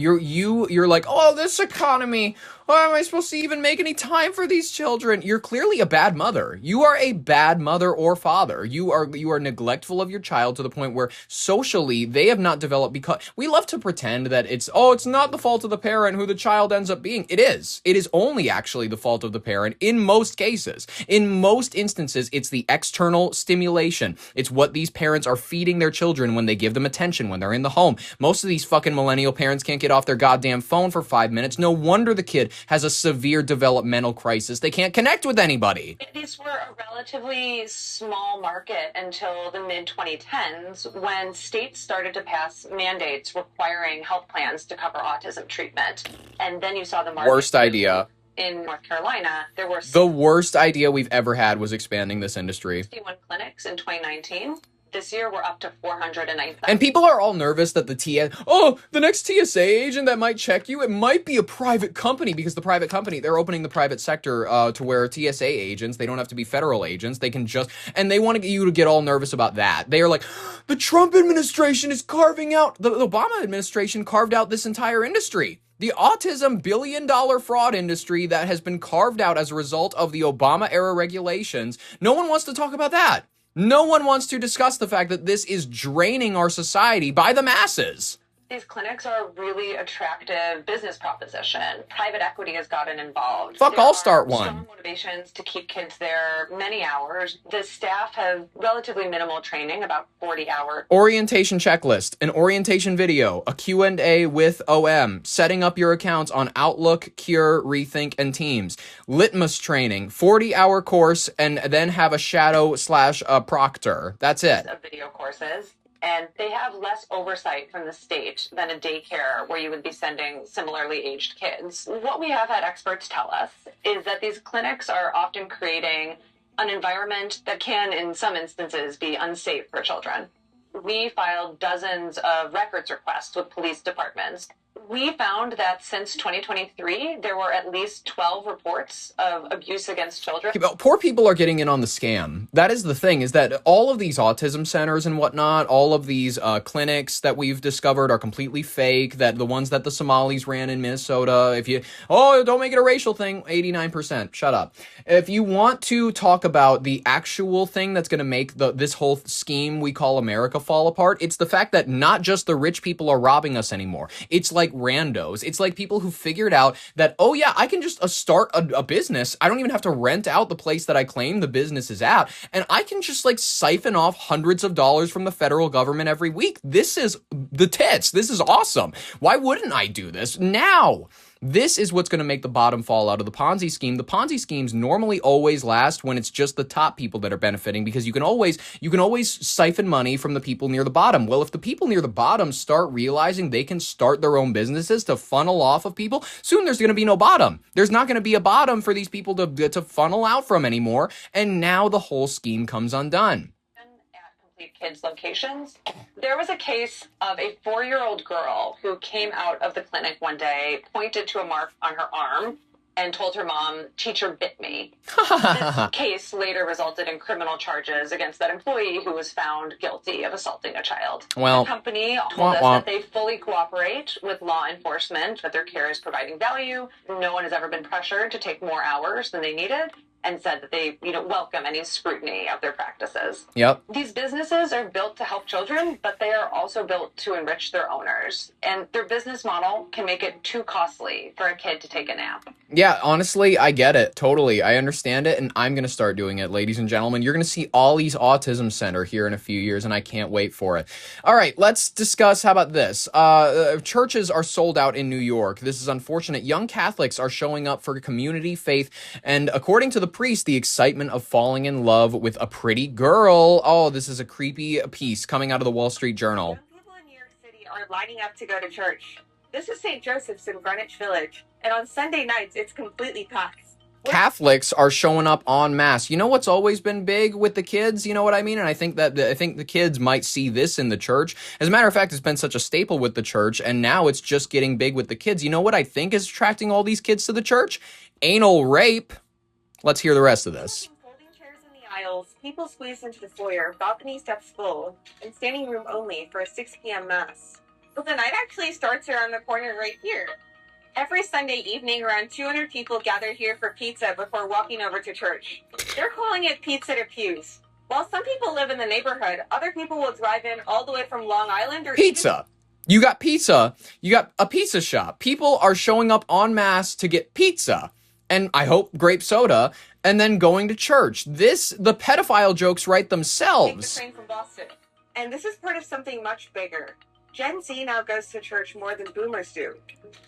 like, oh, this economy. Why am I supposed to even make any time for these children? You're clearly a bad mother. You are a bad mother or father. You are neglectful of your child to the point where socially they have not developed, because we love to pretend that it's not the fault of the parent who the child ends up being. It is. It is only actually the fault of the parent in most cases. In most instances, it's the external stimulation. It's what these parents are feeding their children when they give them attention, when they're in the home. Most of these fucking millennial parents can't get off their goddamn phone for 5 minutes. No wonder the kid has a severe developmental crisis. They can't connect with anybody. These were a relatively small market until the mid-2010s, when states started to pass mandates requiring health plans to cover autism treatment. And then you saw the market. Worst idea. In North Carolina, there were the worst idea we've ever had was expanding this industry. 61 clinics in 2019. This year, we're up to 409,000. And people are all nervous that the next TSA agent that might check you, it might be a private company, because the private company, they're opening the private sector to where TSA agents, they don't have to be federal agents. They can and they want you to get all nervous about that. They are like, the Trump administration is carving out, the Obama administration carved out this entire industry. The autism billion-dollar fraud industry that has been carved out as a result of the Obama-era regulations. No one wants to talk about that. No one wants to discuss the fact that this is draining our society by the masses. These clinics are a really attractive business proposition. Private equity has gotten involved. Fuck, I'll start one. Strong motivations to keep kids there many hours. The staff have relatively minimal training, about 40 hours. Orientation checklist, an orientation video, a Q&A with OM, setting up your accounts on Outlook, Cure, Rethink, and Teams. Litmus training, 40-hour course, and then have a shadow / proctor. That's it. Of video courses. And they have less oversight from the state than a daycare where you would be sending similarly aged kids. What we have had experts tell us is that these clinics are often creating an environment that can, in some instances, be unsafe for children. We filed dozens of records requests with police departments. We found that since 2023, there were at least 12 reports of abuse against children. Poor people are getting in on the scam. That is the thing, is that all of these autism centers and whatnot, all of these clinics that we've discovered are completely fake, that the ones that the Somalis ran in Minnesota, don't make it a racial thing, 89%, shut up. If you want to talk about the actual thing that's going to make this whole scheme we call America fall apart, it's the fact that not just the rich people are robbing us anymore. It's like randos. It's like people who figured out that, oh yeah, I can just start a business. I don't even have to rent out the place that I claim the business is at, and I can just like siphon off hundreds of dollars from the federal government every week. This is the tits. This is awesome. Why wouldn't I do this now? This is what's going to make the bottom fall out of the Ponzi scheme. The Ponzi schemes normally always last when it's just the top people that are benefiting, because you can always siphon money from the people near the bottom. Well, if the people near the bottom start realizing they can start their own businesses to funnel off of people, soon there's going to be no bottom. There's not going to be a bottom for these people to funnel out from anymore, and now the whole scheme comes undone. Kids' locations. There was a case of a 4-year-old girl who came out of the clinic one day, pointed to a mark on her arm, and told her mom, "Teacher bit me." This case later resulted in criminal charges against that employee, who was found guilty of assaulting a child. Well, the company told us that they fully cooperate with law enforcement, that their care is providing value. No one has ever been pressured to take more hours than they needed, and said that they, welcome any scrutiny of their practices. Yep. These businesses are built to help children, but they are also built to enrich their owners. And their business model can make it too costly for a kid to take a nap. Yeah, honestly, I get it. Totally. I understand it, and I'm going to start doing it, ladies and gentlemen. You're going to see Ollie's Autism Center here in a few years, and I can't wait for it. All right, let's discuss. How about this? Churches are sold out in New York. This is unfortunate. Young Catholics are showing up for community faith, and according to the priest, the excitement of falling in love with a pretty girl. Oh, this is a creepy piece coming out of the Wall Street Journal. People in New York City are lining up to go to church. This is St. Joseph's in Greenwich Village, and on Sunday nights, it's completely packed. Catholics are showing up en masse. You know what's always been big with the kids? You know what I mean? And I think the kids might see this in the church. As a matter of fact, it's been such a staple with the church, and now it's just getting big with the kids. You know what I think is attracting all these kids to the church? Anal rape. Let's hear the rest of this. Folding chairs in the aisles, people squeezed into the foyer, balcony steps full, and standing room only for a 6 p.m. mass. But the night actually starts around the corner right here. Every Sunday evening, around 200 people gather here for pizza before walking over to church. They're calling it Pizza to Pews. While some people live in the neighborhood, other people will drive in all the way from Long Island or pizza. You got pizza. You got a pizza shop. People are showing up en masse to get pizza. And I hope grape soda, and then going to church. The pedophile jokes write themselves. Take the train from Boston. And this is part of something much bigger. Gen Z now goes to church more than boomers do.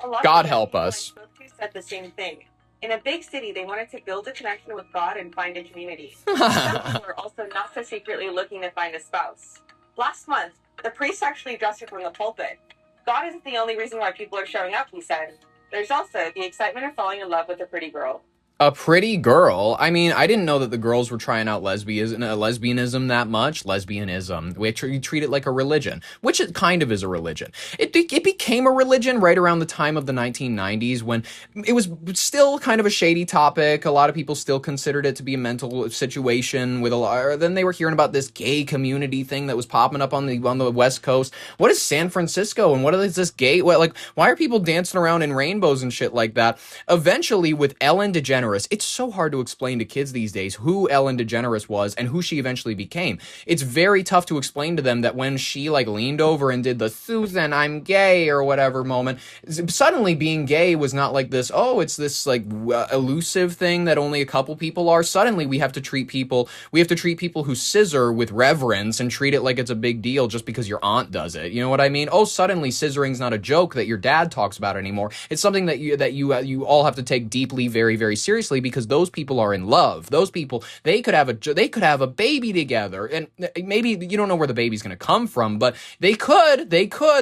A lot God of help us. said the same thing. In a big city, they wanted to build a connection with God and find a community. Some people are also not so secretly looking to find a spouse. Last month, the priest actually addressed it from the pulpit. God isn't the only reason why people are showing up, he said. There's also the excitement of falling in love with a pretty girl. A pretty girl? I mean, I didn't know that the girls were trying out lesbianism that much. Lesbianism. We treat it like a religion, which it kind of is a religion. It became a religion right around the time of the 1990s, when it was still kind of a shady topic. A lot of people still considered it to be a mental situation with a lot. Then they were hearing about this gay community thing that was popping up on the West Coast. What is San Francisco, and what is this gay? Why are people dancing around in rainbows and shit like that? Eventually, with Ellen DeGeneres, it's so hard to explain to kids these days who Ellen DeGeneres was and who she eventually became. It's very tough to explain to them that when she leaned over and did the "Susan, I'm gay" or whatever moment, suddenly being gay was not like this, it's this elusive thing that only a couple people are. Suddenly we have to treat people who scissor with reverence and treat it like it's a big deal just because your aunt does it. You know what I mean? Suddenly scissoring's not a joke that your dad talks about anymore. It's something that you all have to take deeply, very, very seriously, because those people are in love. Those people, they could have a baby together, and maybe you don't know where the baby's going to come from, but they could,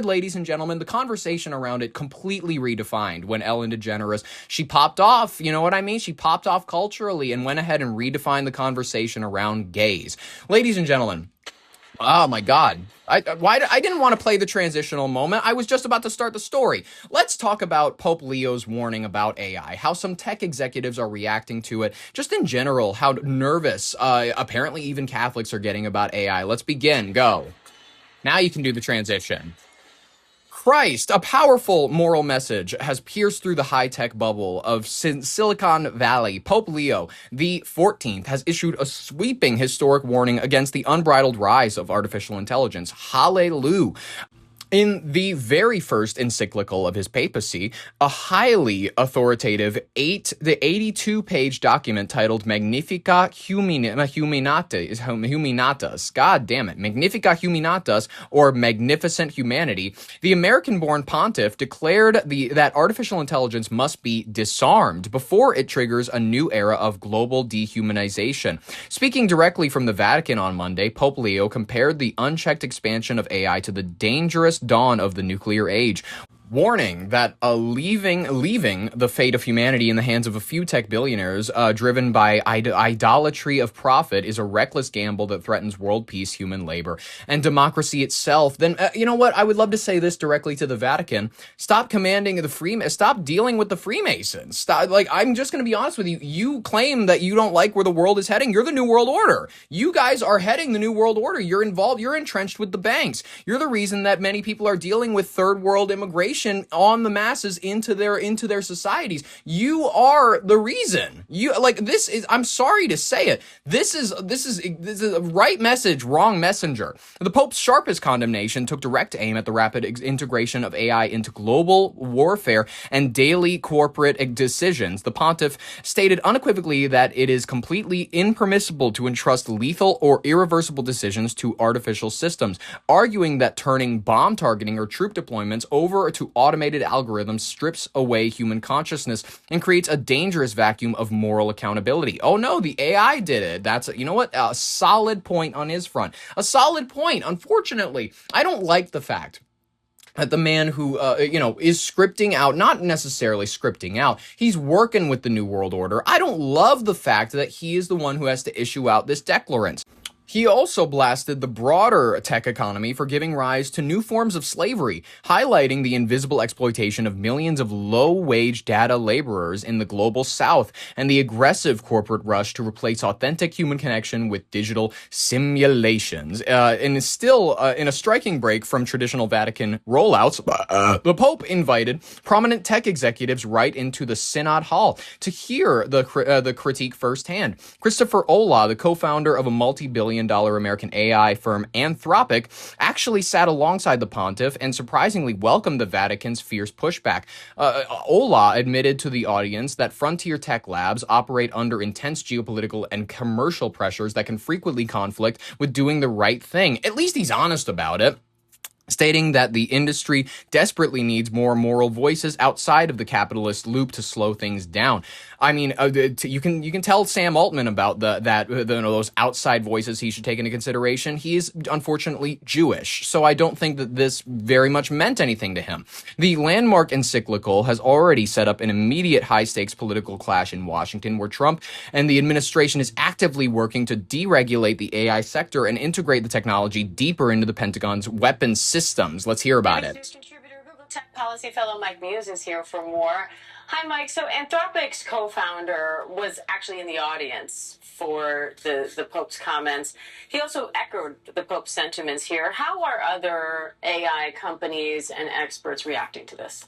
ladies and gentlemen. The conversation around it completely redefined when Ellen DeGeneres, she popped off, you know what I mean? She popped off culturally and went ahead and redefined the conversation around gays. Ladies and gentlemen, oh my God. I didn't want to play the transitional moment. I was just about to start the story. Let's talk about Pope Leo's warning about AI, how some tech executives are reacting to it, just in general, how nervous apparently even Catholics are getting about AI. Let's begin. Go. Now you can do the transition. Christ, a powerful moral message has pierced through the high-tech bubble of Silicon Valley. Pope Leo the 14th has issued a sweeping historic warning against the unbridled rise of artificial intelligence. Hallelujah. In the very first encyclical of his papacy, a highly authoritative 82-page document titled Magnifica Humanitatis, God damn it, Magnifica Humanitatis, or Magnificent Humanity, the American-born pontiff declared that artificial intelligence must be disarmed before it triggers a new era of global dehumanization. Speaking directly from the Vatican on Monday, Pope Leo compared the unchecked expansion of AI to the dangerous dawn of the nuclear age, warning that leaving the fate of humanity in the hands of a few tech billionaires driven by idolatry of profit is a reckless gamble that threatens world peace, human labor, and democracy itself. Then, you know what? I would love to say this directly to the Vatican. Stop stop dealing with the Freemasons. Stop, I'm just going to be honest with you. You claim that you don't like where the world is heading. You're the New World Order. You guys are heading the New World Order. You're involved. You're entrenched with the banks. You're the reason that many people are dealing with third world immigration on the masses into their societies. You are the reason. This is, I'm sorry to say it, this is a right message, wrong messenger. The Pope's sharpest condemnation took direct aim at the rapid integration of AI into global warfare and daily corporate decisions. The pontiff stated unequivocally that it is completely impermissible to entrust lethal or irreversible decisions to artificial systems, arguing that turning bomb targeting or troop deployments over to automated algorithms strips away human consciousness and creates a dangerous vacuum of moral accountability. Oh no, the AI did it. That's, you know what? A solid point on his front. A solid point. Unfortunately, I don't like the fact that the man who, is scripting out, not necessarily scripting out, he's working with the New World Order. I don't love the fact that he is the one who has to issue out this declarant. He also blasted the broader tech economy for giving rise to new forms of slavery, highlighting the invisible exploitation of millions of low-wage data laborers in the global south and the aggressive corporate rush to replace authentic human connection with digital simulations. And is still in a striking break from traditional Vatican rollouts, the Pope invited prominent tech executives right into the Synod Hall to hear the critique firsthand. Christopher Olah, the co-founder of a multi-billion-dollar American AI firm Anthropic, actually sat alongside the pontiff and surprisingly welcomed the Vatican's fierce pushback. Olah admitted to the audience that frontier tech labs operate under intense geopolitical and commercial pressures that can frequently conflict with doing the right thing. At least he's honest about it, stating that the industry desperately needs more moral voices outside of the capitalist loop to slow things down. I mean, you can tell Sam Altman about those outside voices he should take into consideration. He is unfortunately Jewish, so I don't think that this very much meant anything to him. The landmark encyclical has already set up an immediate high-stakes political clash in Washington, where Trump and the administration is actively working to deregulate the AI sector and integrate the technology deeper into the Pentagon's weapons systems. Let's hear about it. Contributor, Google Tech Policy Fellow Mike Muse is here for more. Hi, Mike. So Anthropic's co-founder was actually in the audience for the Pope's comments. He also echoed the Pope's sentiments here. How are other AI companies and experts reacting to this?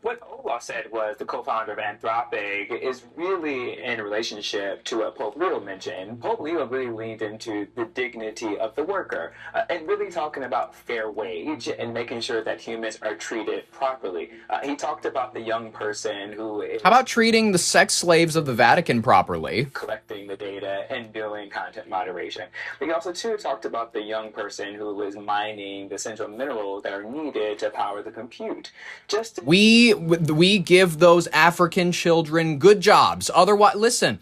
What Olah said was the co-founder of Anthropic is really in relationship to what Pope Leo mentioned. Pope Leo really leaned into the dignity of the worker and really talking about fair wage and making sure that humans are treated properly. He talked about the young person who is... How about treating the sex slaves of the Vatican properly? Collecting the data and doing content moderation. But he also, too, talked about the young person who is mining the essential minerals that are needed to power the compute. We give those African children good jobs. Otherwise, listen,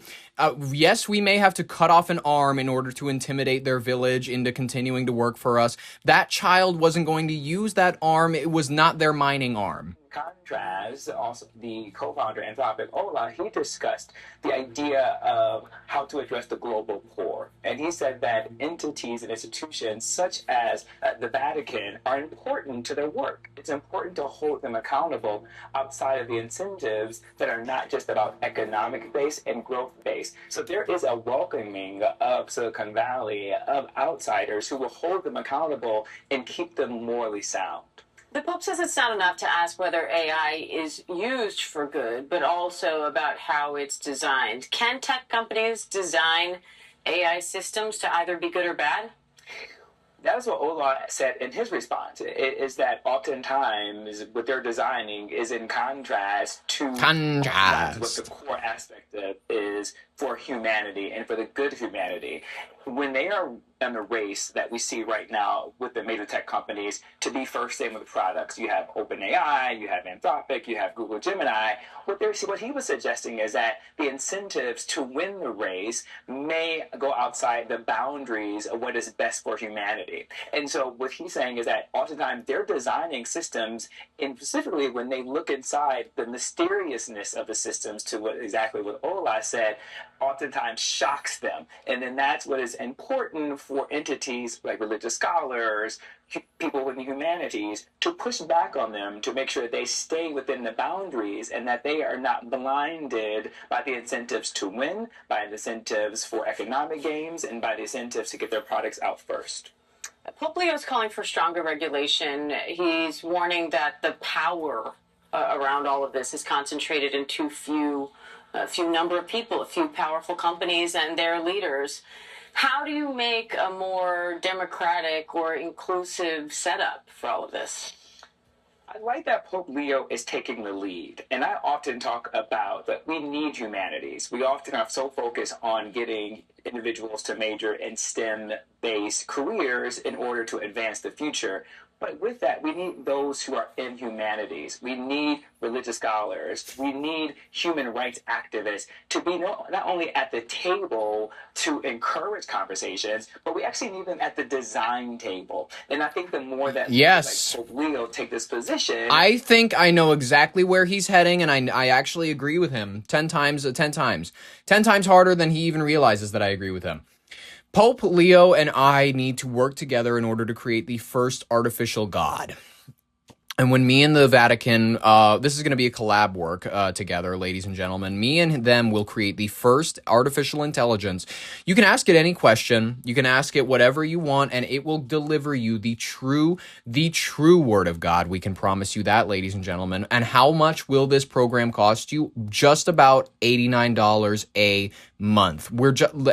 yes, we may have to cut off an arm in order to intimidate their village into continuing to work for us. That child wasn't going to use that arm. It was not their mining arm. Contrast, also the co-founder Anthropic, Olah, he discussed the idea of how to address the global poor. And he said that entities and institutions such as the Vatican are important to their work. It's important to hold them accountable outside of the incentives that are not just about economic-based and growth-based. So there is a welcoming of Silicon Valley, of outsiders who will hold them accountable and keep them morally sound. The Pope says it's not enough to ask whether AI is used for good, but also about how it's designed. Can tech companies design AI systems to either be good or bad? That is what Ola said in his response, is that oftentimes what they're designing is in contrast to what the core aspect of is for humanity and for the good humanity. When they are in the race that we see right now with the major tech companies to be first in with products, you have OpenAI, you have Anthropic, you have Google Gemini. What he was suggesting is that the incentives to win the race may go outside the boundaries of what is best for humanity. And so what he's saying is that oftentimes they're designing systems, and specifically when they look inside the mysteriousness of the systems to exactly what Ola said, oftentimes shocks them. And then that's what is important for entities like religious scholars, people in the humanities, to push back on them to make sure that they stay within the boundaries and that they are not blinded by the incentives to win, by the incentives for economic gains, and by the incentives to get their products out first. Pope Leo is calling for stronger regulation. He's warning that the power around all of this is concentrated in a few number of people, a few powerful companies and their leaders. How do you make a more democratic or inclusive setup for all of this? I like that Pope Leo is taking the lead. And I often talk about that we need humanities. We often are so focused on getting individuals to major in STEM-based careers in order to advance the future. But with that, we need those who are in humanities. We need religious scholars. We need human rights activists to be not only at the table to encourage conversations, but we actually need them at the design table. And I think the more that like Pope Leo take this position, I think I know exactly where he's heading, and I actually agree with him 10 times harder than he even realizes that I agree with him. Pope Leo and I need to work together in order to create the first artificial god. And when me and the Vatican, this is going to be a collab work together, ladies and gentlemen. Me and them will create the first artificial intelligence. You can ask it any question. You can ask it whatever you want, and it will deliver you the true word of God. We can promise you that, ladies and gentlemen. And how much will this program cost you? Just about $89 a month.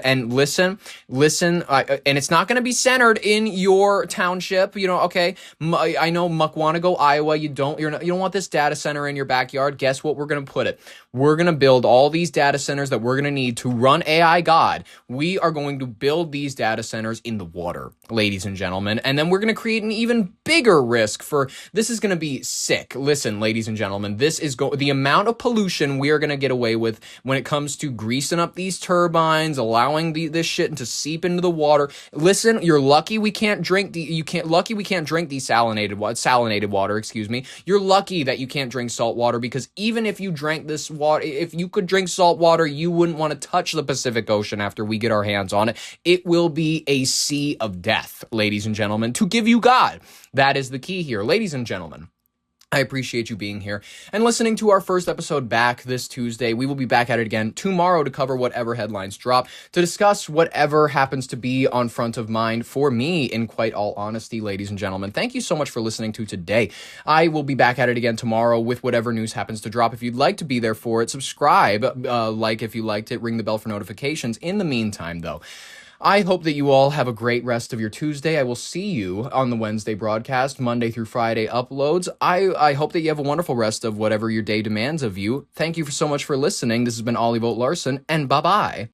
And listen, and it's not going to be centered in your township. Okay, I know Muckwonago, Iowa. You don't want this data center in your backyard. Guess what? We're going to put it. We're going to build all these data centers that we're going to need to run AI God. We are going to build these data centers in the water, ladies and gentlemen, and then we're going to create an even bigger risk for this is going to be sick. Listen, ladies and gentlemen, this is the amount of pollution we are going to get away with when it comes to greasing up these turbines, allowing this shit to seep into the water. Listen, you're lucky we can't drink desalinated water, excuse me. You're lucky that you can't drink salt water, because even if you drank this water, if you could drink salt water, you wouldn't want to touch the Pacific Ocean after we get our hands on it. It will be a sea of death, ladies and gentlemen, to give you God. That is the key here, ladies and gentlemen. I appreciate you being here and listening to our first episode back this Tuesday. We will be back at it again tomorrow to cover whatever headlines drop, to discuss whatever happens to be on front of mind for me, in quite all honesty, ladies and gentlemen. Thank you so much for listening to today. I will be back at it again tomorrow with whatever news happens to drop. If you'd like to be there for it, subscribe, like if you liked it, ring the bell for notifications. In the meantime, though, I hope that you all have a great rest of your Tuesday. I will see you on the Wednesday broadcast, Monday through Friday uploads. I hope that you have a wonderful rest of whatever your day demands of you. Thank you so much for listening. This has been Ollie Vogt Larson, and bye-bye.